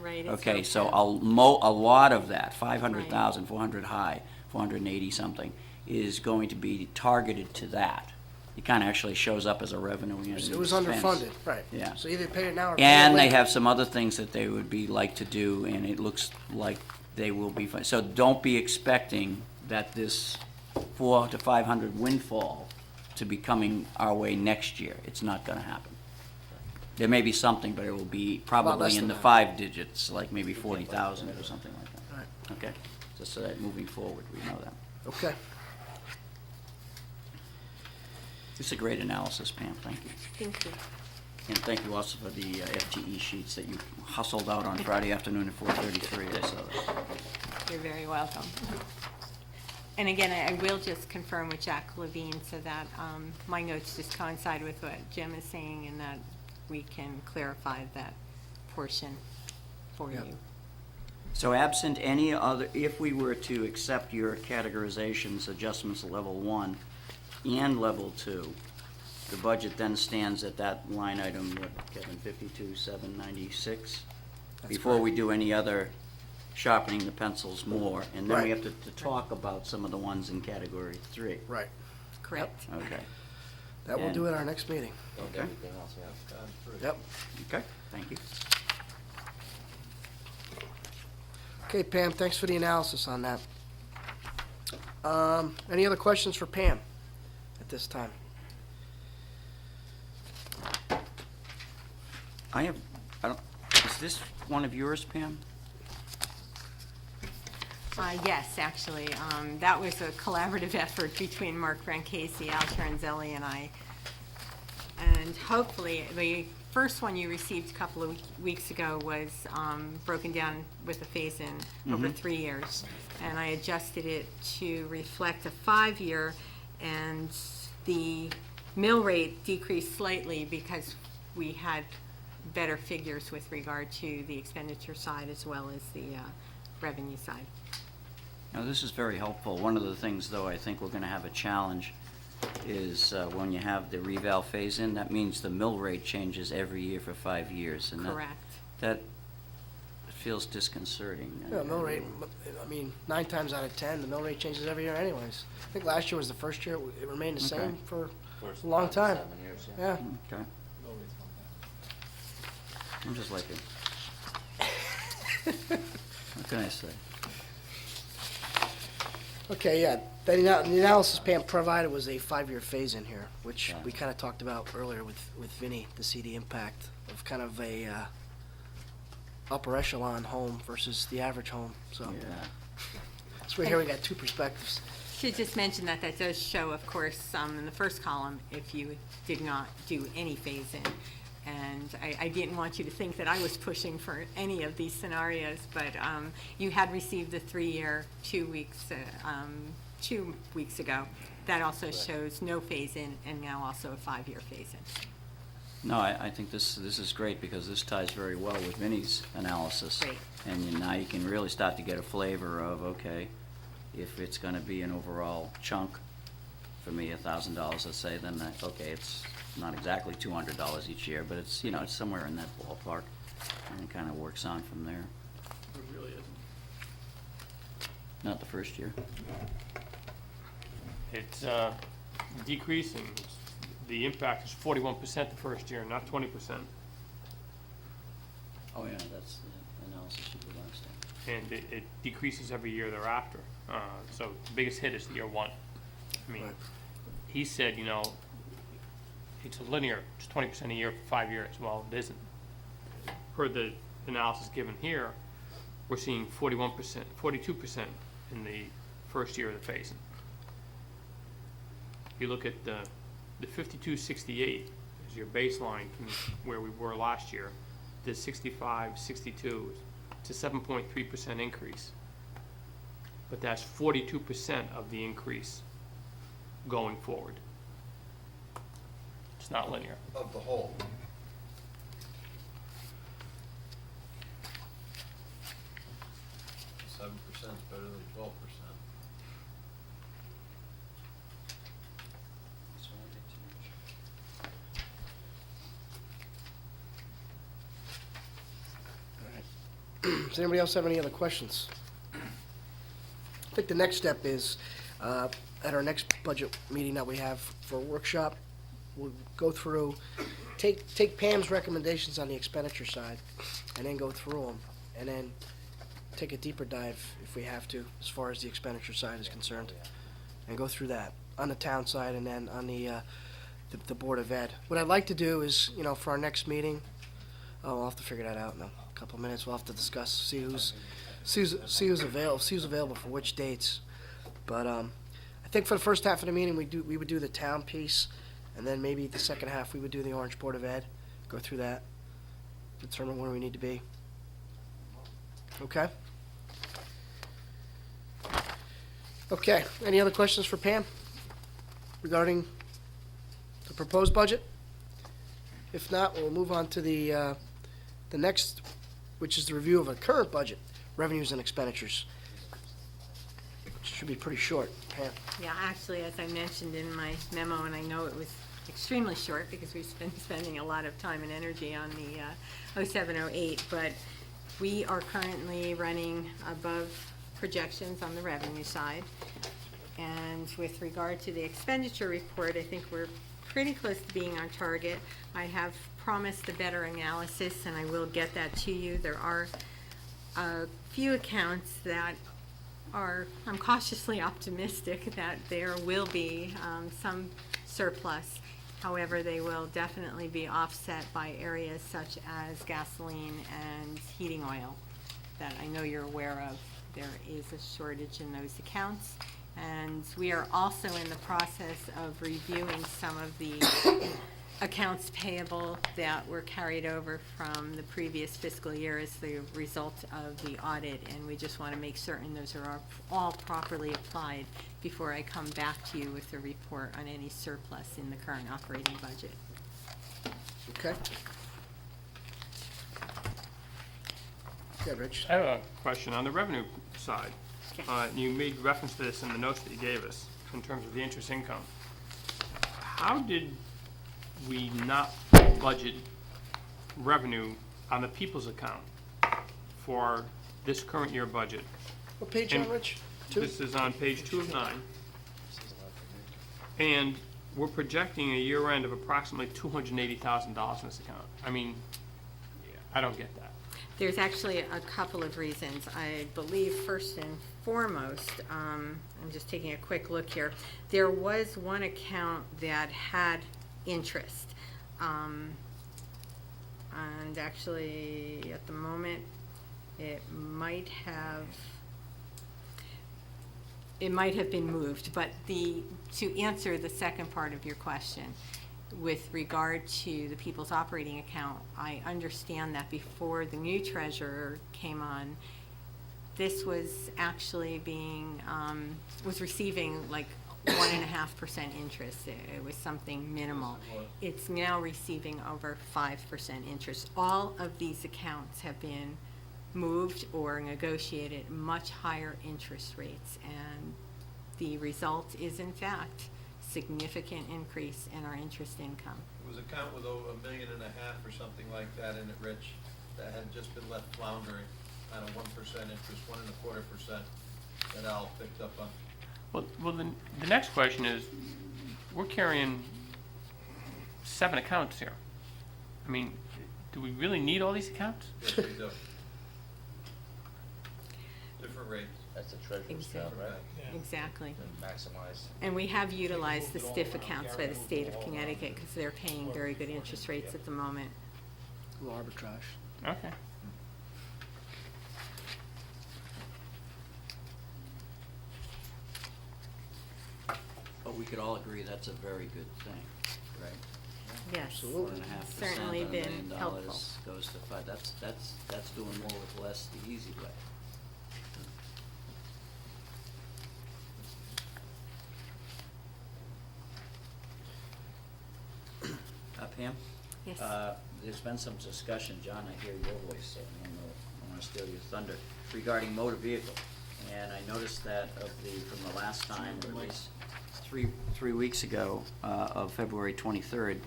Right. it's okay, so OPEB. a lot of that, 500,000, 400 high, 480 something, is going to be targeted to that. It kind of actually shows up as a revenue and It was expense. underfunded, right. Yeah. So either pay it now or pay it And they later. have some other things that they would be like to do, and it looks like they will be, so don't be expecting that this 400 to 500 windfall to be coming our way next year. It's not gonna happen. There may be something, but it will be probably less in than the that. 5 digits, like maybe 40,000 or something like that. Right. Okay, just so that moving forward, we know that. Okay. It's a great analysis, Pam, thank you. Thank you. And thank you also for the FTE sheets that you hustled out on Friday afternoon at 4:33, I saw that. You're very welcome. And again, I will just confirm with Jack Levine so that my notes just coincide with what Jim is saying, and that we can clarify that portion for Yeah. you. So absent any other, if we were to accept your categorizations, adjustments to level 1 and level 2, the budget then stands at that line item, what, Kevin, 52,796? Before we do any other sharpening the pencils more, and then we Right. have to talk about some of the ones in category 3. Right. Correct. Okay, That we'll do at our next meeting. okay, Everything else, yeah. Yep. okay, thank you. Okay, Pam, thanks for the analysis on that. Any other questions for Pam at this time? I don't, is this one of yours, Pam? Yes, actually, that was a collaborative effort between Mark Francesi, Al Tranzelli, and I. And hopefully, the first one you received a couple of weeks ago was broken down with a phase-in over 3 years. And I adjusted it to reflect a 5-year, and the mill rate decreased slightly because we had better figures with regard to the expenditure side as well as the revenue side. Now, this is very helpful. One of the things, though, I think we're gonna have a challenge is when you have the re-val phase-in, that means the mill rate changes every year for 5 years. And Correct. that feels disconcerting. Yeah, mill rate, I mean, 9 times out of 10, the mill rate changes every year anyways. I think last year was the first year, it remained the Okay. same for a long time. 7 years, Yeah. Okay. I'm just like it. What can I say? Okay, yeah, the analysis Pam provided was a 5-year phase-in here, which we kind of talked about earlier with Vinnie, to see the impact of kind of a upper echelon home versus the average home, so. Yeah. So we're here, we got 2 perspectives. Should just mention that that does show, of course, in the first column, if you did not do any phase-in. And I didn't want you to think that I was pushing for any of these scenarios, but you had received the 3-year 2 weeks ago. That also shows no phase-in and now also a 5-year phase-in. No, I think this is great because this ties very well with Vinnie's analysis. Great. And now you can really start to get a flavor of, okay, if it's gonna be an overall chunk, for me, $1,000, let's say, then okay, it's not exactly $200 each year, but it's, it's somewhere in that ballpark, and it kind of works on from there. It really isn't. Not the first year. It's decreasing. The impact is 41% the first year, not 20%. Oh, yeah, that's the analysis you did last time. And it decreases every year thereafter. So the biggest hit is year 1. I mean, Right. he said, it's a linear, it's 20% a year for 5 years. Well, it isn't. Per the analysis given here, we're seeing 41%, 42% in the first year of the phase-in. If you look at the 5268 is your baseline from where we were last year. The 6562, it's a 7.3% increase. But that's 42% of the increase going forward. It's not linear. Of the whole. Seven percent is better than 12%. Does anybody else have any other questions? I think the next step is, at our next budget meeting that we have for a workshop, we'll go through, take Pam's recommendations on the expenditure side, and then go through them, and then take a deeper dive if we have to, as far as the expenditure side is concerned, and go through that on the town side and then on the Board of Ed. What I'd like to do is, for our next meeting, we'll have to figure that out in a couple of minutes. We'll have to discuss, see who's available for which dates. But I think for the first half of the meeting, we would do the town piece, and then maybe the second half we would do the Orange Board of Ed. Go through that, determine where we need to be. Okay. Okay. Any other questions for Pam regarding the proposed budget? If not, we'll move on to the next, which is the review of a current budget, revenues and expenditures. Which should be pretty short. Pam? Yeah, actually, as I mentioned in my memo, and I know it was extremely short because we've been spending a lot of time and energy on the 0708, but we are currently running above projections on the revenue side. And with regard to the expenditure report, I think we're pretty close to being on target. I have promised a better analysis, and I will get that to you. There are a few accounts that I'm cautiously optimistic that there will be some surplus. However, they will definitely be offset by areas such as gasoline and heating oil that I know you're aware of. There is a shortage in those accounts. And we are also in the process of reviewing some of the accounts payable that were carried over from the previous fiscal year as the result of the audit, and we just want to make certain those are all properly applied before I come back to you with a report on any surplus in the current operating budget. Okay. Yeah, Rich? I have a question on the revenue side. Yes. You made reference to this in the notes that you gave us in terms of the interest income. How did we not budget revenue on the people's account for this current year budget? What page on, And Rich? 2? This is on page 2 of 9. And we're projecting a year end of approximately $280,000 in this account. I mean, I don't get that. There's actually a couple of reasons. I believe first and foremost, I'm just taking a quick look here. There was one account that had interest. And actually, at the moment, it might have been moved. But to answer the second part of your question, with regard to the people's operating account, I understand that before the new treasurer came on, this was actually was receiving like 1.5% interest. It was something minimal. It's now receiving over 5% interest. All of these accounts have been moved or negotiated much higher interest rates, and the result is in fact significant increase in our interest income. It was an account with over $1.5 million or something like that in it, Rich, that had just been left floundering on a 1% interest, 1.25% that Al picked up on. Well, the next question is, we're carrying 7 accounts here. I mean, do we really need all these accounts? Yes, we do. Different rates. That's the treasurer's job, Exactly. right? Exactly. And maximize. And we have utilized the stiff accounts by the state of Connecticut because they're paying very good interest rates at the moment. A little arbitrage. Okay. But we could all agree that's a very good thing, right? Yes, Absolutely. 1.5% certainly on $1 been million helpful. goes to 5. That's doing more with less the easy way. Pam? Yes. There's been some discussion, John, I hear your voice, so I don't want to steal your thunder, regarding motor vehicle. And I noticed that from the last time, or at least three weeks ago, of February 23rd,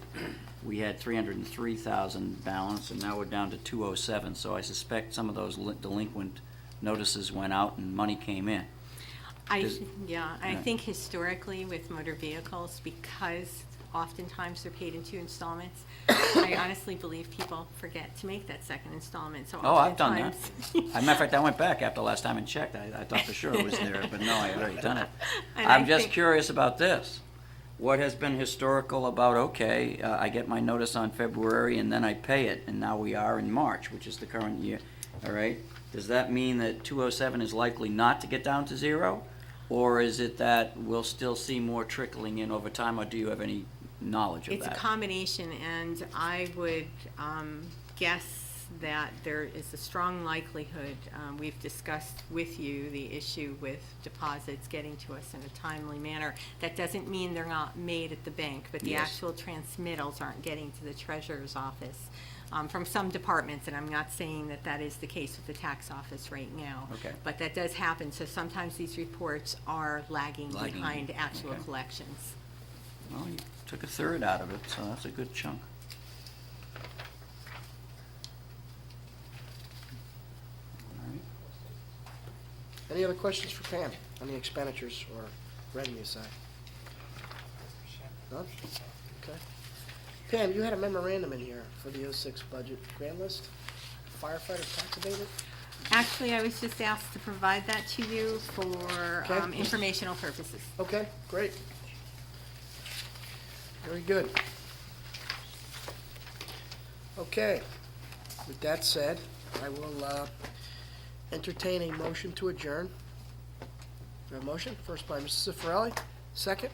we had 303,000 balance, and now we're down to 207. So I suspect some of those delinquent notices went out and money came in. I Yeah. think historically with motor vehicles, because oftentimes they're paid in 2 installments, I honestly believe people forget to make that second installment, so Oh, I've done that. oftentimes- As a matter of fact, I went back after last time and checked. I thought for sure it was there, but no, I had already done it. And I'm I just think- curious about this. What has been historical about, okay, I get my notice on February and then I pay it, and now we are in March, which is the current year, all right? Does that mean that 207 is likely not to get down to 0? Or is it that we'll still see more trickling in over time, or do you have any knowledge of It's a that? combination, and I would guess that there is a strong likelihood, we've discussed with you the issue with deposits getting to us in a timely manner. That doesn't mean they're not made at the bank, but the Yes. actual transmittals aren't getting to the treasurer's office from some departments, and I'm not saying that that is the case with the tax office right now. Okay. But that does happen, so sometimes these reports are lagging Lagging, behind actual okay. collections. Well, you took a third out of it, so that's a good chunk. All right. Any other questions for Pam on the expenditures or revenue side? None? Okay. Pam, you had a memorandum in here for the 06 budget grand list, firefighter tax abatement? Actually, I was just asked to provide that to you for Okay. informational purposes. Okay, great. Very good. Okay, with that said, I will entertain a motion to adjourn. We have a motion, first by Mrs. Cifarelli, second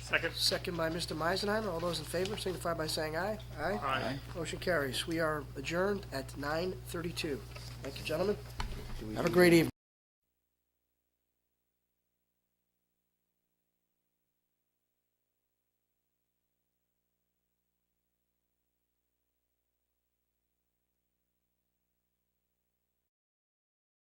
Second? Second by Mr. Meisenheimer. All those in favor signify by saying aye. Aye. Aye. Motion carries. We are adjourned at 9:32. Thank you, gentlemen. Have a great evening.